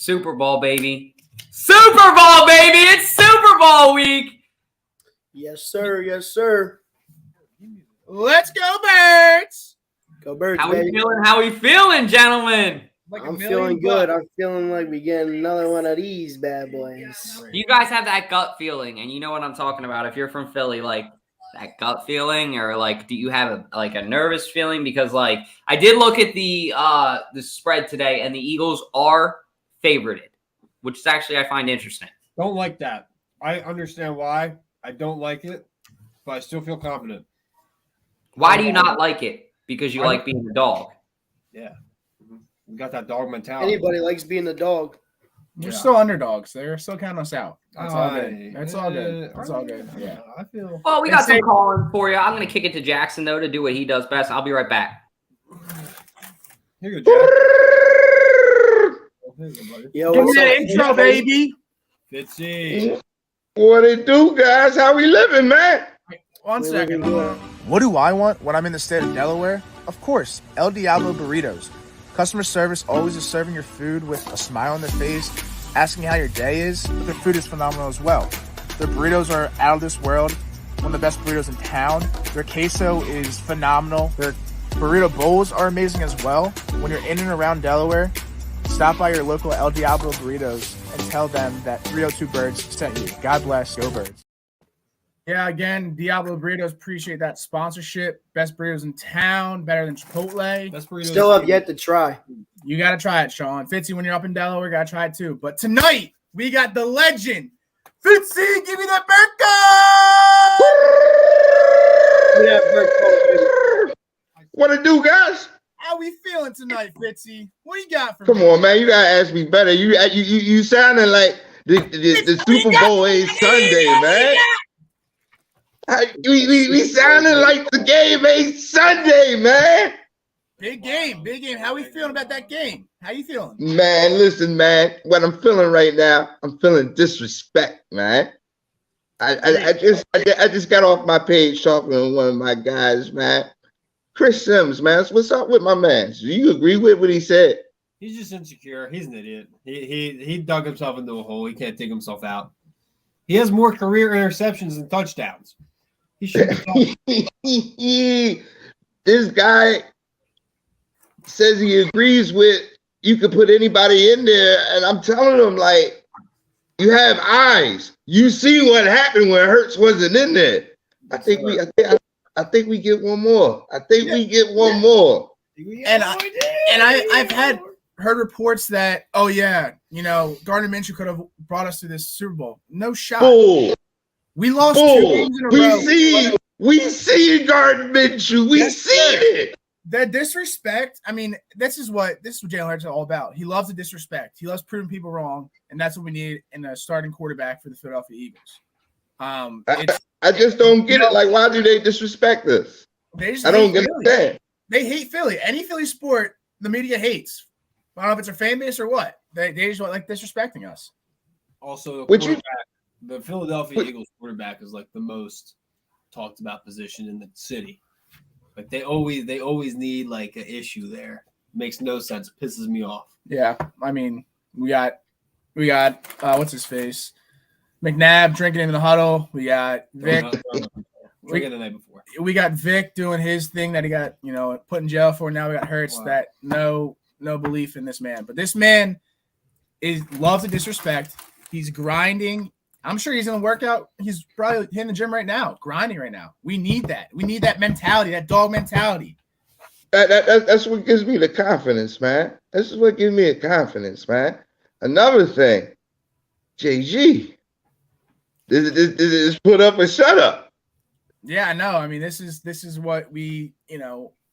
Super Bowl, baby. Super Bowl, baby. It's Super Bowl week. Yes, sir. Yes, sir. Let's go, Birds. Go Birds, How baby. we feeling? How we feeling, gentlemen? I'm feeling good. I'm feeling like we get another one of these bad boys. You guys have that gut feeling, and you know what I'm talking about. If you're from Philly, like that gut feeling, or like, do you have a nervous feeling? Because like I did look at the spread today, and the Eagles are favorited, which is actually I find interesting. Don't like that. I understand why. I don't like it, but I still feel confident. Why do you not like it? Because you like being the dog. Yeah. We got that dog mentality. Anybody likes being the dog. We're still underdogs. They're still counting us out. That's all good. Right. That's all good. That's all good. Yeah. I feel. Well, we got some calling for you. I'm going to kick it to Jackson, though, to do what he does best. I'll be right back. Here you go, Jack. Yo, Give me what's that up? intro, baby. Fitzy. What it do, guys? How we living, man? One We're second. looking good. What do I want when I'm in the state of Delaware? Of course, El Diablo Burritos. Customer service always is serving your food with a smile on their face, asking how your day is, but their food is phenomenal as well. Their burritos are out of this world, one of the best burritos in town. Their queso is phenomenal. Their burrito bowls are amazing as well. When you're in and around Delaware, stop by your local El Diablo Burritos and tell them that 302BIRDS sent you. God bless. Go Birds. Yeah, again, Diablo Burritos, appreciate that sponsorship. Best burritos in town, better than Chipotle. That's burritos. Still have yet to try. You got to try it, Sean. Fitzy, when you're up in Delaware, got to try it too. But tonight, we got the legend. Fitzy, give me that burger! Yeah, Bird Coat, baby. What it do, guys? How we feeling tonight, Fitzy? What you got for Come me? on, man. You gotta ask me better. You sounding like the Super Bowl ain't Sunday, man. We sounding like the game ain't Sunday, man. Big game, big game. How we feeling about that game? How you feeling? Man, listen, man. What I'm feeling right now, I'm feeling disrespect, man. I just got off my page talking to one of my guys, man. Chris Sims, man. What's up with my man? Do you agree with what he said? He's just insecure. He's an idiot. He dug himself into a hole. He can't dig himself out. He has more career interceptions than touchdowns. He should be This guy says he agrees with you could put anybody in there, and I'm telling him, like, you have eyes. You see what happened when Hurts wasn't in there. I think we get one more. We get one more. And I've heard reports that, oh yeah, Gardner Minshew could have brought us to this Super Bowl. No shot. Bull. We lost 2 games in a row. We see Gardner Minshew. We seen it. The disrespect. I mean, this is what Jalen Hurts is all about. He loves the disrespect. He loves proving people wrong, and that's what we need in a starting quarterback for the Philadelphia Eagles. I just don't get it. Like, why do they disrespect us? I don't understand. They hate Philly. Any Philly sport, the media hates. I don't know if it's their fan base or what. They just like disrespecting us. Also, the Philadelphia Eagles quarterback is like the most talked about position in the city. Like they always need like an issue there. Makes no sense. It pisses me off. Yeah, I mean, we got what's his face, McNabb drinking in the huddle. We got Vic. Drinking the night before. We got Vic doing his thing that he got put in jail for. Now we got Hurts. Wow. That no belief in this man. But this man loves the disrespect. He's grinding. I'm sure he's in the workout. He's probably in the gym right now, grinding right now. We need that. We need that mentality, that dog mentality. That's what gives me the confidence, man. This is what gives me the confidence, man. Another thing, JG, this is put up and shut up. Yeah, I know. I mean, this is what we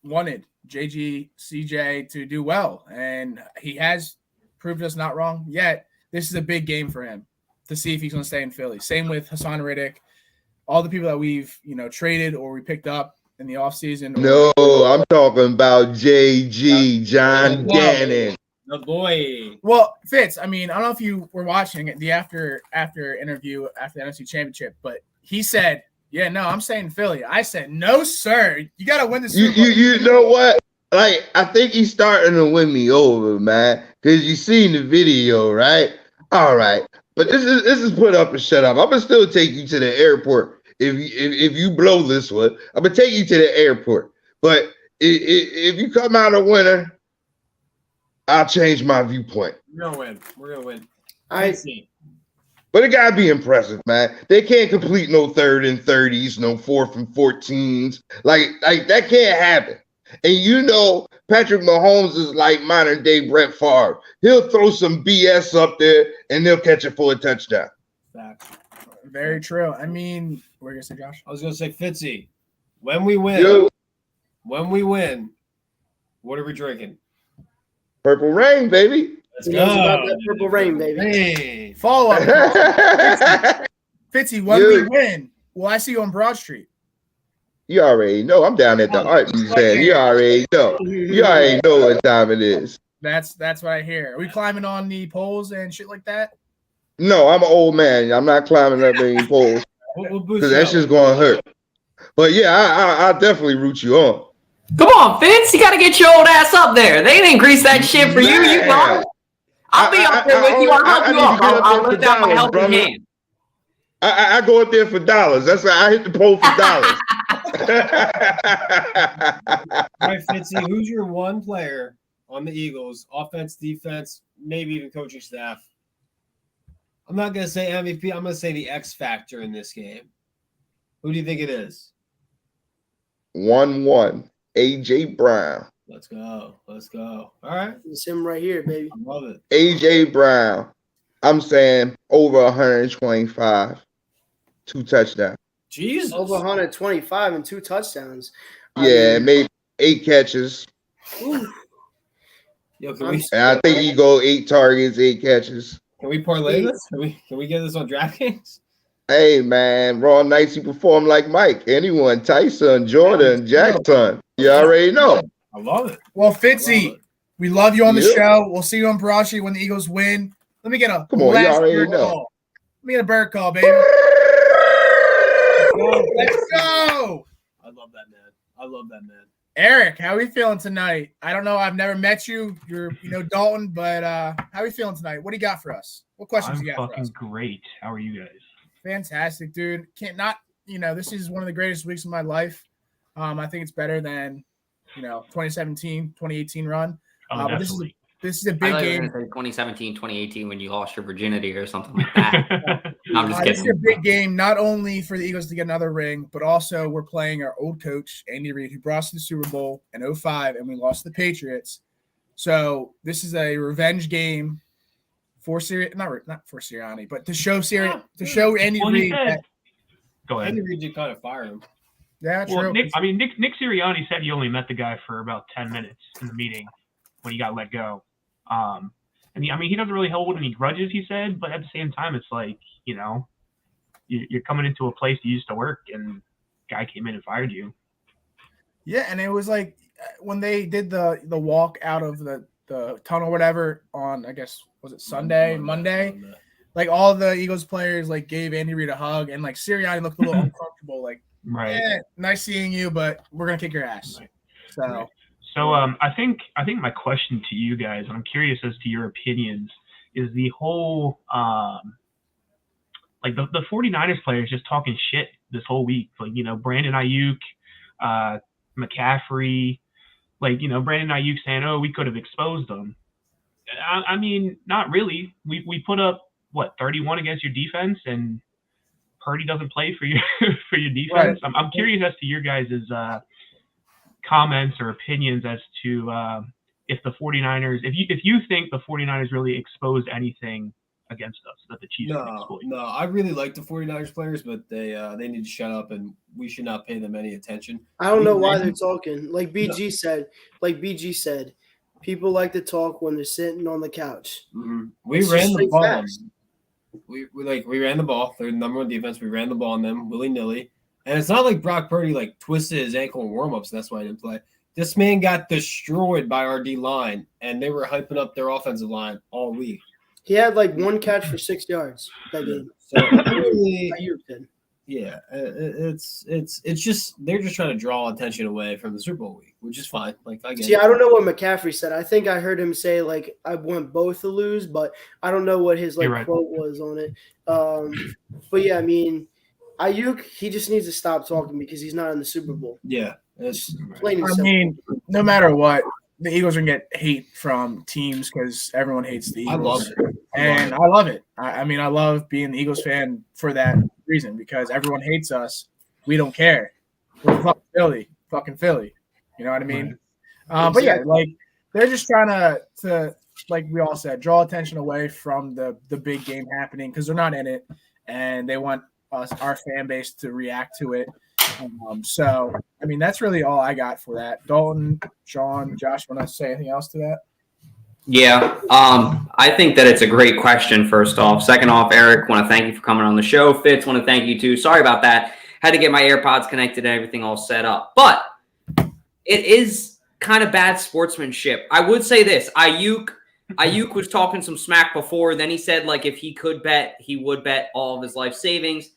wanted JG CJ to do well, and he has proved us not wrong yet. This is a big game for him to see if he's going to stay in Philly. Same with Hassan Riddick, all the people that we've traded or we picked up in the offseason. No, I'm talking about JG, John Gannon. The boy. Well, Fitz, I mean, I don't know if you were watching the after interview after the NFC Championship, but he said, yeah, no, I'm staying in Philly. I said, no, sir. You got to win the Super Bowl. You know what? like I think he's starting to win me over, man. Because you seen the video, right? All right, but this is put up and shut up. I'm gonna still take you to the airport if you blow this one. I'm gonna take you to the airport. But if you come out a winner, I'll change my viewpoint. We're gonna win. We're gonna win. I see. But it gotta be impressive, man. They can't complete no 3rd and 30s, no 4th and 14s. Like that can't happen. And you know, Patrick Mahomes is like modern day Brett Favre. He'll throw some BS up there and they'll catch it for a touchdown. Facts. Very true. I mean, what are you gonna say, Josh? I was gonna say, Fitzy, when we win, what are we drinking? Purple Rain, baby. Let's He go. knows about that Purple Rain, baby. Hey. Follow up. You Fitzy, when we win, will I see you on Broad Street? already know. I'm down at the art museum. You already know. You already know what time it is. That's what I hear. Are we climbing on the poles and shit like that? No, I'm an old man. I'm not climbing up any poles We'll boost because you that up. shit's going to hurt. But yeah, I'll dedefinitely root you on. Come on, Fitz. You got to get your old ass up there. They didn't increase that shit for you. You know. I'll be up there with you. I'll help you up. I'll lift out my helping hand. I go up there for dollars. That's why I hit the pole for dollars. All right, Fitzy, who's your one player on the Eagles, offense, defense, maybe even coaching staff? I'm not going to say MVP. I'm going to say the X factor in this game. Who do you think it is? 1-1. AJ Brown. Let's go. Let's go. All right. It's him right here, baby. I love it. AJ Brown. I'm saying over 125. 2 touchdowns. Jesus. Over 125 and 2 touchdowns. Yeah, maybe 8 catches. Ooh. Yo, can And I think he go 8 targets, 8 catches. we parlay this? Can we get this on DraftKings? Hey, man, raw nights he performed like Mike. Anyone, Tyson, Jordan, Jackson. You already know. I love it. Well, I love Fitzy, it. we love you on the Yeah. show. We'll see you on Broad Street when the Eagles win. Let me get a Come on, you last already bird know. call. Let me get a bird call, baby. Let's go. I love that, man. I love that, man. Eric, how are we feeling tonight? I don't know. I've never met you. You're, Dalton, but how are we feeling tonight? What do you got for us? What questions I'm you got for fucking us? great. How are you guys? Fantastic, dude. Can't not, this is one of the greatest weeks of my life. I think it's better than, 2017, 2018 run. Oh, But definitely. this is a I big thought you were game. gonna say 2017, 2018 when you lost your virginity or something like that. No, I'm just This is kidding. a big game, not only for the Eagles to get another ring, but also we're playing our old coach, Andy Reid, who brought us to the Super Bowl in 2005, and we lost to the Patriots. So this is a revenge game for not for Sirianni, but to show Andy Well, Reid. Go ahead. Andy Reid did kind of fire him. Yeah, Well, true. Nick Sirianni said he only met the guy for about 10 minutes in the meeting when he got let go. And he doesn't really hold any grudges, he said, but at the same time, it's like, you're coming into a place you used to work and guy came in and fired you. Yeah, and it was like when they did the walk out of the tunnel or whatever on, I guess, was it Monday? Like all the Eagles players like gave Andy Reid a hug, and like Sirianni looked a little uncomfortable, like, Right. yeah, nice seeing you, but we're gonna kick your ass. Right. So So I think my question to you guys, and I'm curious as to your opinions, is the whole like the 49ers players just talking shit this whole week. Like, Brandon Ayuk, McCaffrey, Brandon Ayuk saying, "Oh, we could have exposed them." I mean, not really. We put up 31 against your defense, and Purdy doesn't play for your for your defense. Right. I'm curious as to your guys' comments or opinions as to if the 49ers, if you think the 49ers really exposed anything against us that the Chiefs can exploit. No, I really like the 49ers players, but they need to shut up, and we should not pay them any attention. I don't know why they're talking. Like BG said, people like to talk when they're sitting on the couch. Mm-hmm. We It's ran just the straight ball. facts. We ran the ball. They're the number one defense. We ran the ball on them willy-nilly. And it's not like Brock Purdy twisted his ankle in warm-ups, and that's why he didn't play. This man got destroyed by our D-line, and they were hyping up their offensive line all week. He had one catch for 6 yards that game. So really, Yeah, it's just they're just trying to draw attention away from the Super Bowl week, which is fine. Like I get See, it. I don't know what McCaffrey said. I think I heard him say like I want both to lose, but I don't know what his like You're right. quote was on it. But yeah, I mean, Ayuk, he just needs to stop talking because he's not in the Super Bowl. Yeah, it's Plain and I simple. mean, no matter what, the Eagles are going to get hate from teams because everyone hates the I Eagles. love it. And I love it. I mean, I love being the Eagles fan for that reason because everyone hates us. We don't care. We're fucking Philly. You know what I mean? But yeah, like they're just trying to like we all said, draw attention away from the big game happening because they're not in it, and they want our fan base to react to it. So I mean, that's really all I got for that. Dalton, Sean, Josh, want to say anything else to that? Yeah, I think that it's a great question, first off. Second off, Eric, want to thank you for coming on the show. Fitz, want to thank you too. Sorry about that. Had to get my AirPods connected and everything all set up. But it is kind of bad sportsmanship. I would say this. Ayuk was talking some smack before. Then he said, like, if he could bet, he would bet all of his life savings.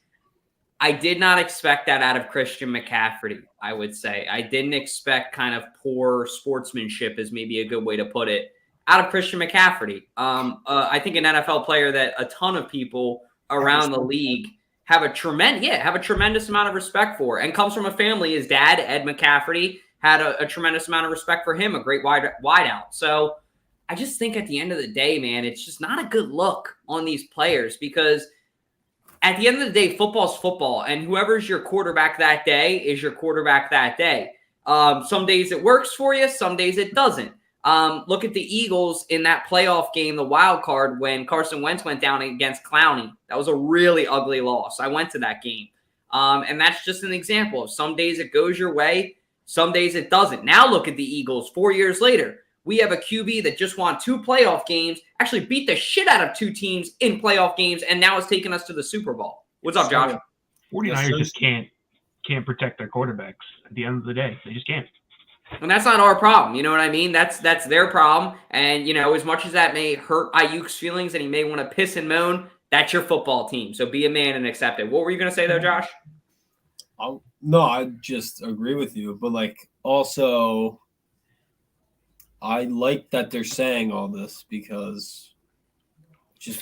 I did not expect that out of Christian McCaffrey, I would say. I didn't expect kind of poor sportsmanship is maybe a good way to put it. Out of Christian McCaffrey. I think an NFL player that a ton of people around the league have a tremendous amount of respect for, and comes from a family. His dad, Ed McCaffrey, had a tremendous amount of respect for him, a great wideout. So I just think at the end of the day, man, it's just not a good look on these players because at the end of the day, football's football, and whoever's your quarterback that day is your quarterback that day. Some days it works for you, some days it doesn't. Look at the Eagles in that playoff game, the wild card, when Carson Wentz went down against Clowney. That was a really ugly loss. I went to that game. And that's just an example of some days it goes your way, some days it doesn't. Now look at the Eagles 4 years later. We have a QB that just won 2 playoff games, actually beat the shit out of 2 teams in playoff games, and now it's taking us to the Super Bowl. What's up, Josh? 49ers just can't protect their quarterbacks at the end of the day. They just can't. And that's not our problem. You know what I mean? That's their problem. And, you know, as much as that may hurt Ayuk's feelings and he may want to piss and moan, that's your football team. So be a man and accept it. What were you going to say, though, Josh? No, I just agree with you. But, like, also, I like that they're saying all this because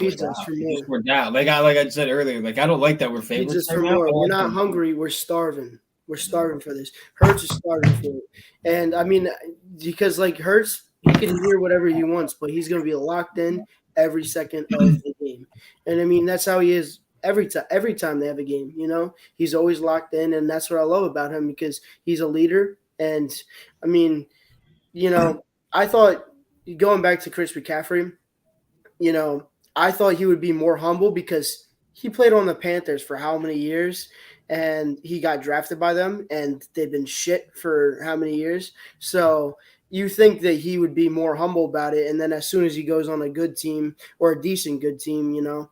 we're down. Like I said earlier, like, I don't like that we're favorites. We're not hungry. We're starving. We're starving for this. Hurts is starving for it. And, I mean, because, like, Hurts, he can hear whatever he wants, but he's going to be locked in every second of the game. And, I mean, that's how he is every time they have a game, you know? He's always locked in, and that's what I love about him because he's a leader. And, I mean, you know, I thought, going back to Chris McCaffrey, you know, I thought he would be more humble because he played on the Panthers for how many years? And he got drafted by them, and they've been shit for how many years? So you think that he would be more humble about it, and then as soon as he goes on a good team or a decent good team, you know,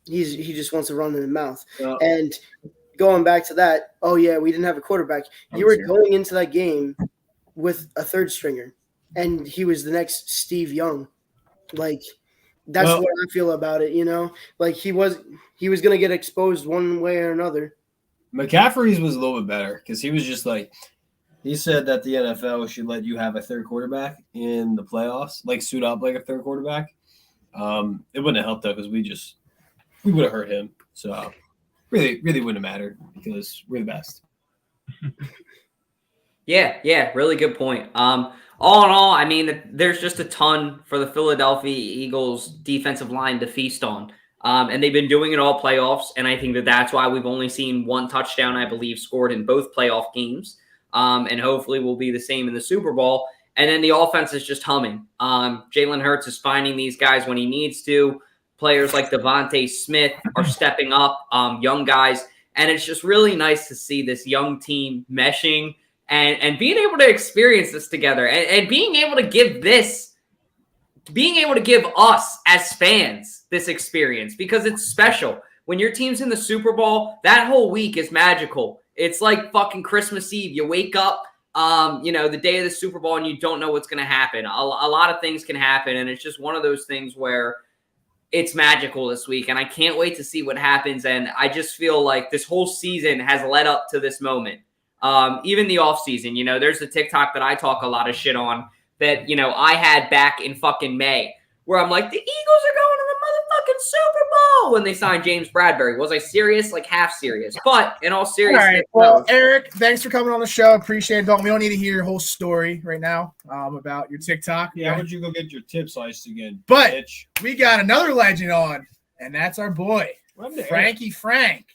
he just wants to run in the mouth. Yeah. And going back to that, oh, yeah, we didn't have a quarterback. You were going into that game with a third stringer, and he was the next Steve Young. Like, that's what I feel about it, you know? Like, he was going to get exposed one way or another. McCaffrey's was a little bit better because he was just like – he said that the NFL should let you have a third quarterback in the playoffs, like suit up like a third quarterback. It wouldn't have helped, though, because we would have hurt him. So, really wouldn't have mattered because we're the best. Yeah, really good point. All in all, I mean, there's just a ton for the Philadelphia Eagles defensive line to feast on. And they've been doing it all playoffs, and I think that's why we've only seen 1 touchdown, I believe, scored in both playoff games. And hopefully will be the same in the Super Bowl. And then the offense is just humming. Jalen Hurts is finding these guys when he needs to. Players like Devonta Smith are stepping up, young guys. And it's just really nice to see this young team meshing and being able to experience this together and being able to give us as fans this experience because it's special. When your team's in the Super Bowl, that whole week is magical. It's like fucking Christmas Eve. You wake up, you know, the day of the Super Bowl and you don't know what's going to happen. A lot of things can happen, and it's just one of those things where it's magical this week, and I can't wait to see what happens. And I just feel like this whole season has led up to this moment. Even the offseason, you know, there's the TikTok that I talk a lot of shit on that, you know, I had back in fucking May, where I'm like, the Eagles are going to the motherfucking Super Bowl when they signed James Bradbury. Was I serious? Like half serious. But in all seriousness. All right. Well, Eric, thanks for coming on the show. Appreciate it. We don't need to hear your whole story right now about your TikTok. Yeah, why don't you go get your tip sliced again? But bitch. we got another legend on, and that's our boy, Frankie Frank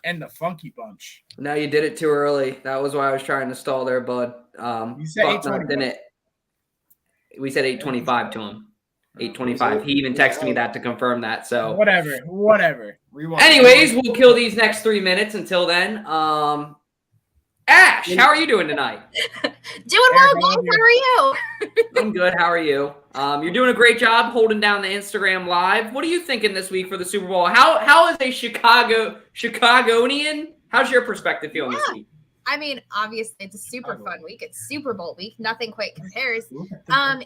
and the Funky Bunch. No, you did it too early. That was why I was trying to stall there, bud. You said 8:25. We said 8:25 to him. 8:25. He even texted me that to confirm that. So whatever. Anyways, we'll kill these next 3 minutes. Until then, Ash, how are you doing tonight? Doing well, guys. How are you? I'm good. How are you? You're doing a great job holding down the Instagram Live. What are you thinking this week for the Super Bowl? How is a Chicagonian? How's your perspective feeling this week? I mean, obviously, it's a super fun week. It's Super Bowl week. Nothing quite compares. My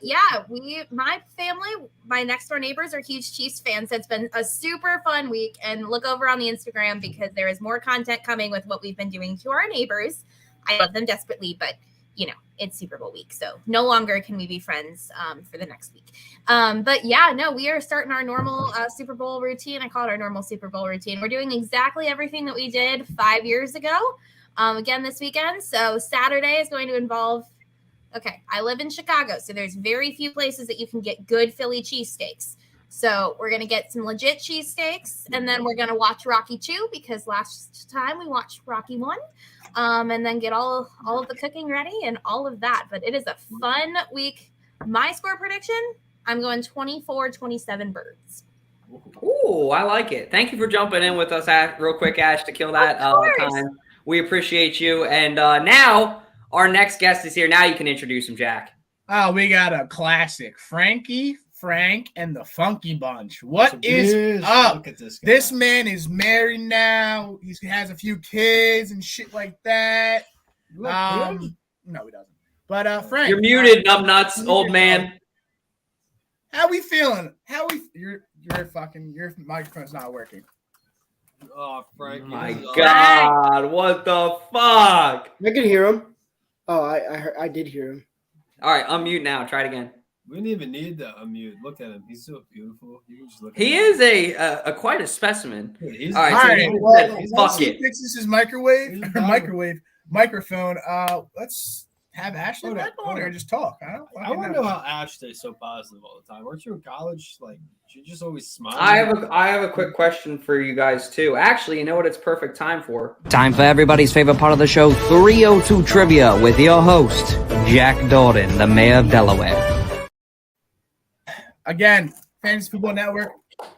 family, my next door neighbors are huge Chiefs fans. So it's been a super fun week. And look over on the Instagram because there is more content coming with what we've been doing to our neighbors. I love them desperately, but you know, it's Super Bowl week. So no longer can we be friends for the next week. But yeah, no, we are starting our normal Super Bowl routine. I call it our normal Super Bowl routine. We're doing exactly everything that we did 5 years ago. Again this weekend. So Saturday is going to involve, I live in Chicago, so there's very few places that you can get good Philly cheesesteaks. So we're going to get some legit cheesesteaks, and then we're going to watch Rocky 2 because last time we watched Rocky 1, and then get all of the cooking ready and all of that. But it is a fun week. My score prediction, I'm going 24-27 birds. Ooh, I like it. Thank you for jumping in with us real quick, Ash, to kill that time. We appreciate you. And now our next guest is here. Now you can introduce him, Jack. Oh, we got a classic. Frankie Frank and the Funky Bunch. What is up? Look at this guy. This man is married now. He has a few kids and shit like that. No, he doesn't. But Frank, you're muted, numbnuts, old man. How we feeling? Your microphone's not working. Oh, Frank! My God, what the fuck? I could hear him. Oh, I did hear him. All right, unmute now. Try it again. We didn't even need to unmute. Look at him; he's so beautiful. You can just look. He is a quite a specimen. Dude, all right, once he fixes his microphone. Let's have Ashley back on or just talk. I want to know how Ash stays so positive all the time. Weren't you in college? Like, you just always smile. I have a quick question for you guys too. Actually, you know what? It's perfect time for. Time for everybody's favorite part of the show, 302 Trivia, with your host, Jack Dalton, the mayor of Delaware. Again, Fantasy Football Network,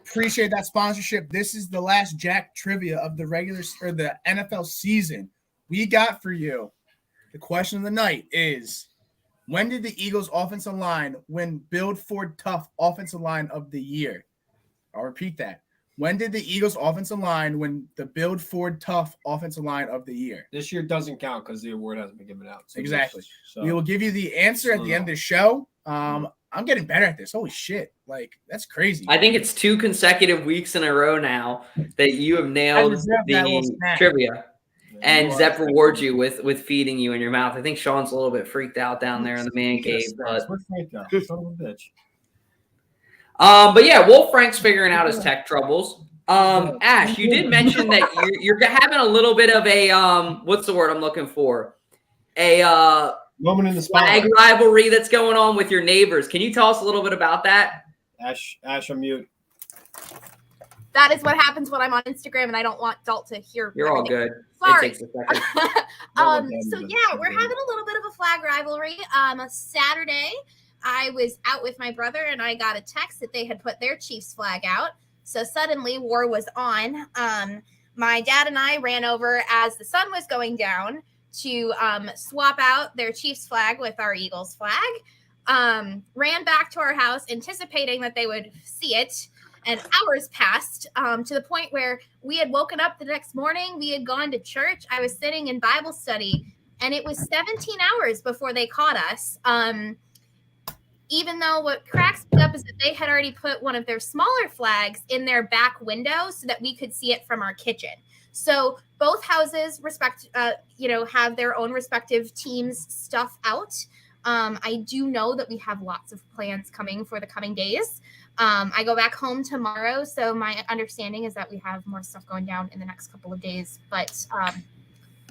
appreciate that sponsorship. This is the last Jack Trivia of the the NFL season. We got for you. The question of the night is, when did the Eagles offensive line win Build Ford Tough Offensive Line of the Year? I'll repeat that. When did the Eagles offensive line win the Build Ford Tough Offensive Line of the Year? This year doesn't count because the award hasn't been given out. So exactly. We will give you the answer at the end of the show. I'm getting better at this. Holy shit. Like, that's crazy. I think it's 2 consecutive weeks in a row now that you have nailed the trivia. And Zep rewards you with feeding you in your mouth. I think Sean's a little bit freaked out down there in the man cave. But yeah, Wolf Frank's figuring out his tech troubles. Ash, you did mention that you're having a little bit of a what's the word I'm looking for? A moment in the flag rivalry that's going on with your neighbors. Can you tell us a little bit about that? Ash, I'm mute. That is what happens when I'm on Instagram and I don't want Dalt to hear. You're all good. Sorry. It takes a second. So yeah, we're having a little bit of a flag rivalry. Saturday, I was out with my brother and I got a text that they had put their Chiefs flag out. So suddenly war was on. My dad and I ran over as the sun was going down to swap out their Chiefs flag with our Eagles flag. Ran back to our house anticipating that they would see it. And hours passed to the point where we had woken up the next morning. We had gone to church. I was sitting in Bible study, and it was 17 hours before they caught us. Even though what cracks me up up is that they had already put one of their smaller flags in their back window so that we could see it from our kitchen. So both houses have their own respective teams stuff out. I do know that we have lots of plans coming for the coming days. I go back home tomorrow, so my understanding is that we have more stuff going down in the next couple of days. But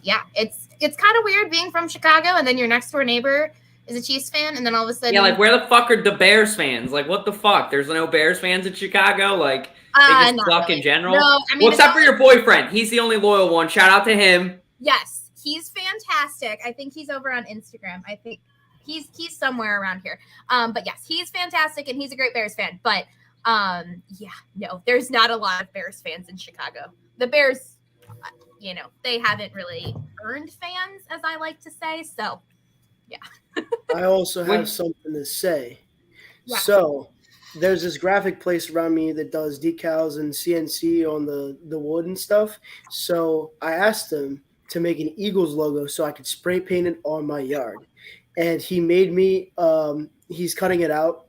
yeah, it's kind of weird being from Chicago and then your next door neighbor is a Chiefs fan, and then all of a sudden, yeah, like where the fuck are the Bears fans? Like, what the fuck? There's no Bears fans in Chicago. Like, they just suck in general. No, I mean, well, except for your boyfriend, he's the only loyal one. Shout out to him. Yes, he's fantastic. I think he's over on Instagram. I think he's somewhere around here. But yes, he's fantastic and he's a great Bears fan. But yeah, no, there's not a lot of Bears fans in Chicago. The Bears, they haven't really earned fans, as I like to say. So, yeah. I also have something to say. Yeah. So there's this graphic place around me that does decals and CNC on the wood and stuff. So I asked him to make an Eagles logo so I could spray paint it on my yard. And he made me, he's cutting it out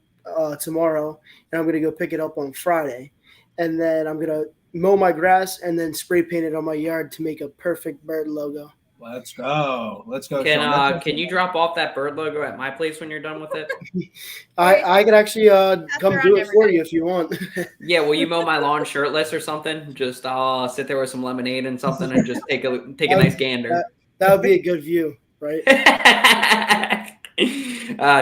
tomorrow, and I'm going to go pick it up on Friday. And then I'm going to mow my grass and then spray paint it on my yard to make a perfect bird logo. Let's go. Can you drop off that bird logo at my place when you're done with it? I can actually come do it for you if you want. Yeah, will you mow my lawn shirtless or something? Just sit there with some lemonade and something and just take a nice gander. That would be a good view, right?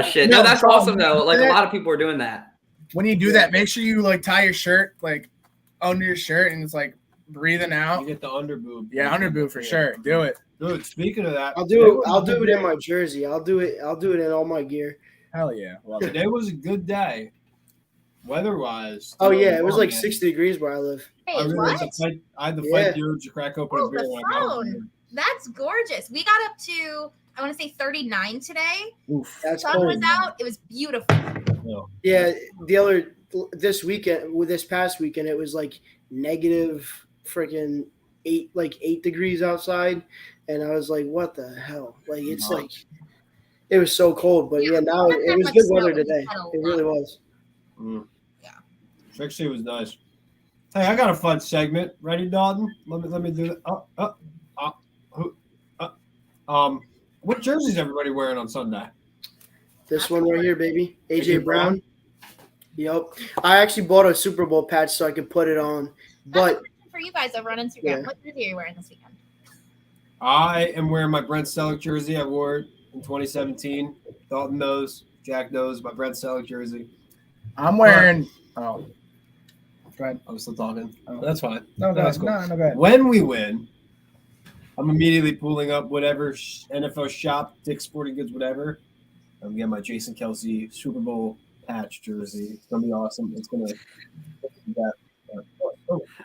Shit. No, that's awesome though. Like a lot of people are doing that. When you do that, make sure you like tie your shirt like under your shirt and it's like breathing out. You get the under boob. Yeah, under boob for sure. Do it. Dude, speaking of that, I'll do it in my jersey. I'll do it in all my gear. Hell yeah. Today was a good day. Weather-wise. Oh yeah, it was like 60 degrees where I live. Hey, I had to fight dudes to crack open a beer. The phone. That's gorgeous. We got up to, I want to say 39 today. Oof, that's sun cold. was out. It was beautiful. Yeah, this past weekend, it was like negative freaking 8 degrees outside, and I was like, what the hell? Like it's like it was so cold, but yeah, now it was good weather today. It really was. Yeah. Trixie was nice. Hey, I got a fun segment. Ready, Dalton? Let me do it. What jerseys everybody wearing on Sunday? This one right here, baby. AJ Brown. Yep. I actually bought a Super Bowl patch so I could put it on. But for you guys over on Instagram, yeah. What jersey are you wearing this weekend? I am wearing my Brent Selleck jersey. I wore it in 2017. Dalton knows. Jack knows my Brent Selleck jersey. I'm wearing. Oh, go ahead. I'm still talking. Oh. That's fine. No, That's cool. No, go ahead. When we win, I'm immediately pulling up whatever NFL shop, Dick's Sporting Goods, whatever. I'm getting my Jason Kelce Super Bowl patch jersey. It's gonna be awesome. It's gonna.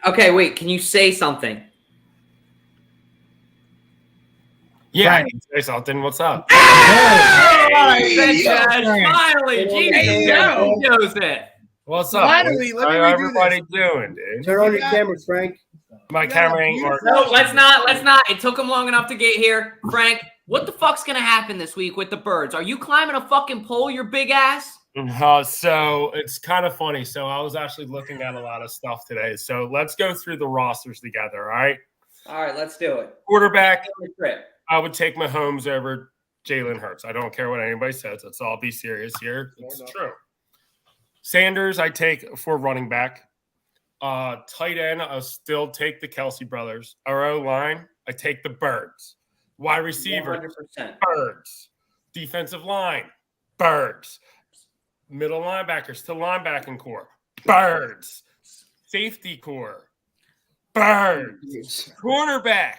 Okay, wait. Can you say something? Yeah, I can say something. What's up? Finally, he knows it. What's up? Finally, let me How redo everybody doing, dude? turn on your camera, Frank. My camera ain't working. No, let's not. It took him long enough to get here. Frank, what the fuck's gonna happen this week with the birds? Are you climbing a fucking pole, your big ass? So it's kind of funny. So I was actually looking at a lot of stuff today. So let's go through the rosters together, all right? All right, let's do it. Quarterback, I would take Mahomes over Jalen Hurts. I don't care what anybody says. Let's all be serious here. It's true. Sanders, I take for running back. Tight end, I'll still take the Kelce brothers. Our O-line, I take the Birds. Wide receiver, 100%. Birds. Defensive line, Birds. Middle linebackers to linebacking core, Birds. Safety core, Birds. Cornerback,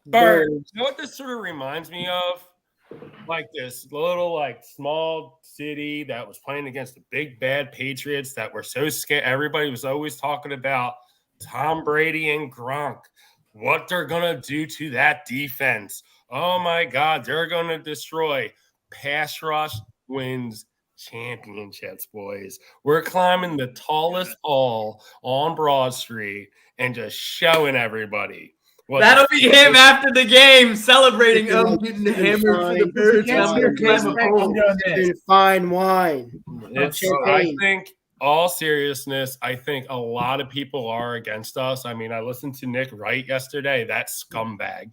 Birds. You know what this sort of reminds me of? Like this little, like, small city that was playing against the big bad Patriots that were so scared. Everybody was always talking about Tom Brady and Gronk, what they're going to do to that defense. Oh, my God, they're going to destroy. Pass rush wins championships, boys. We're climbing the tallest pole on Broad Street and just showing everybody. That'll be him after the game celebrating. I'm getting hammered for the birds. Fine wine. I think, all seriousness, I think a lot of people are against us. I mean, I listened to Nick Wright yesterday, that scumbag.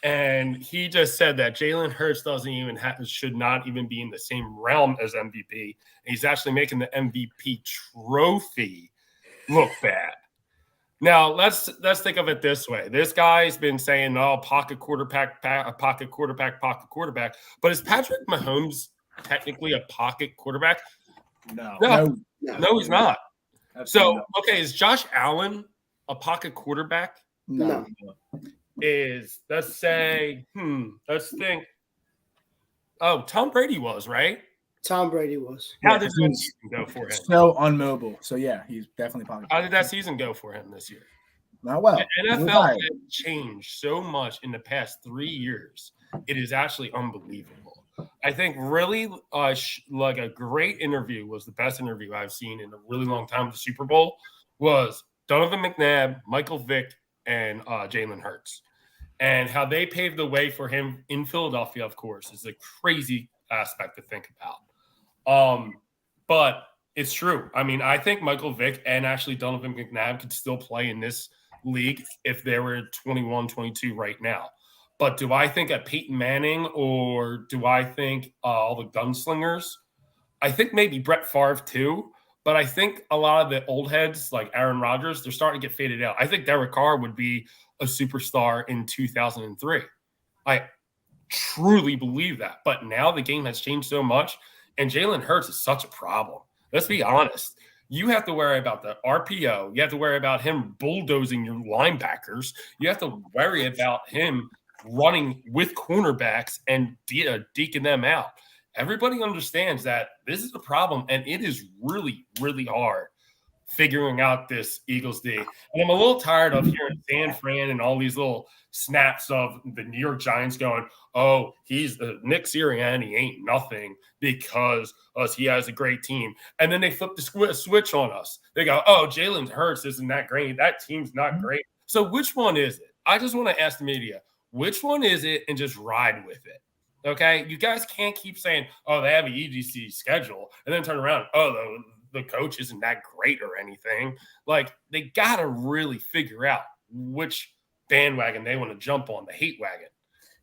And he just said that Jalen Hurts should not even be in the same realm as MVP. He's actually making the MVP trophy look bad. Now, let's think of it this way. This guy's been saying, pocket quarterback. But is Patrick Mahomes technically a pocket quarterback? No, he's not. So, okay, is Josh Allen a pocket quarterback? No. Let's think. Oh, Tom Brady was, right? Tom Brady was. How did that season go for him? So unmobile. So, yeah, he's definitely pocket. How did that season go for him this year? Not well. The NFL has changed so much in the past 3 years. It is actually unbelievable. I think really like a great interview was the best interview I've seen in a really long time at the Super Bowl was Donovan McNabb, Michael Vick, and Jalen Hurts. And how they paved the way for him in Philadelphia, of course, is a crazy aspect to think about. But it's true. I mean, I think Michael Vick and actually Donovan McNabb could still play in this league if they were 21, 22 right now. But do I think at Peyton Manning or do I think all the gunslingers? I think maybe Brett Favre too. But I think a lot of the old heads like Aaron Rodgers, they're starting to get faded out. I think Derek Carr would be a superstar in 2003. I truly believe that. But now the game has changed so much, and Jalen Hurts is such a problem. Let's be honest. You have to worry about the RPO. You have to worry about him bulldozing your linebackers. You have to worry about him running with cornerbacks and deking them out. Everybody understands that this is a problem, and it is really, really hard figuring out this Eagles D. And I'm a little tired of hearing San Fran and all these little snaps of the New York Giants going, oh, he's the Nick Sirianni ain't nothing because he has a great team. And then they flip the switch on us. They go, oh, Jalen Hurts isn't that great. That team's not great. So which one is it? I just want to ask the media, which one is it, and just ride with it. Okay? You guys can't keep saying, oh, they have an EDC schedule, and then turn around, oh, the coach isn't that great or anything. Like, they got to really figure out which bandwagon they want to jump on, the hate wagon.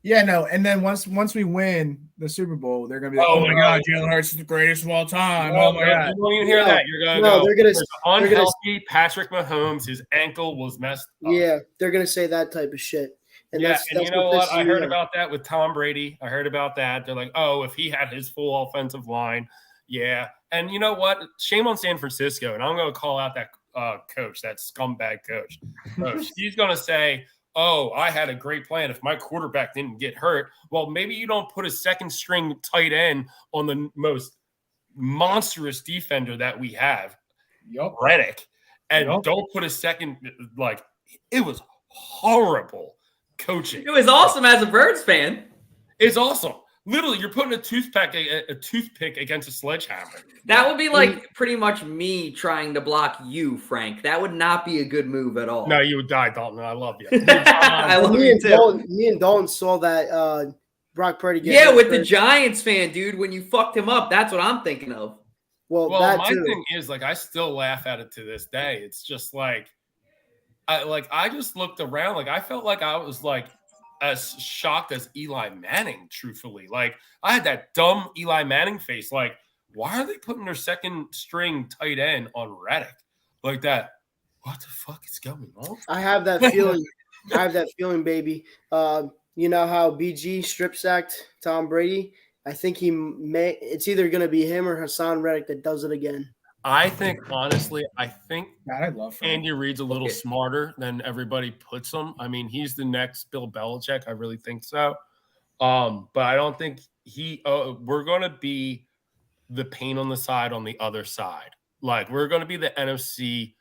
Yeah, no. And then once we win the Super Bowl, they're going to be like, oh my God, Jalen Hurts is the greatest of all time. Oh, my God. You won't even hear that. You're going to go, they're gonna, unhealthy Patrick Mahomes, his ankle was messed up. Yeah, they're going to say that type of shit. And that's you know what? I heard about that with Tom Brady. I heard about that. They're like, oh, if he had his full offensive line, yeah. And you know what? Shame on San Francisco. And I'm going to call out that coach, that scumbag coach. He's going to say, oh, I had a great plan if my quarterback didn't get hurt. Well, maybe you don't put a second string tight end on the most monstrous defender that we have, Reddick, and don't put a second, like, it was horrible coaching. It was awesome as a Birds fan. It's awesome. Literally, you're putting a toothpick against a sledgehammer. That would be like pretty much me trying to block you, Frank. That would not be a good move at all. No, you would die, Dalton. I love you. I love you too. Me and Dalton saw that Brock Purdy get Yeah, with the Giants fan, dude. When you fucked him up, that's what I'm thinking of. Well my thing is, like, I still laugh at it to this day. It's just like, I just looked around. Like, I felt like I was like as shocked as Eli Manning, truthfully. Like, I had that dumb Eli Manning face. Like, why are they putting their second string tight end on Reddick like that? What the fuck is going on? I have that feeling. Baby. You know how BG strip sacked Tom Brady? I think it's either going to be him or Hassan Reddick that does it again. I think, honestly, God, I love Andy Reid's a little smarter than everybody puts him. I mean, he's the next Bill Belichick. I really think so. But I don't think we're going to be the pain on the side on the other side. Like, we're going to be the NFC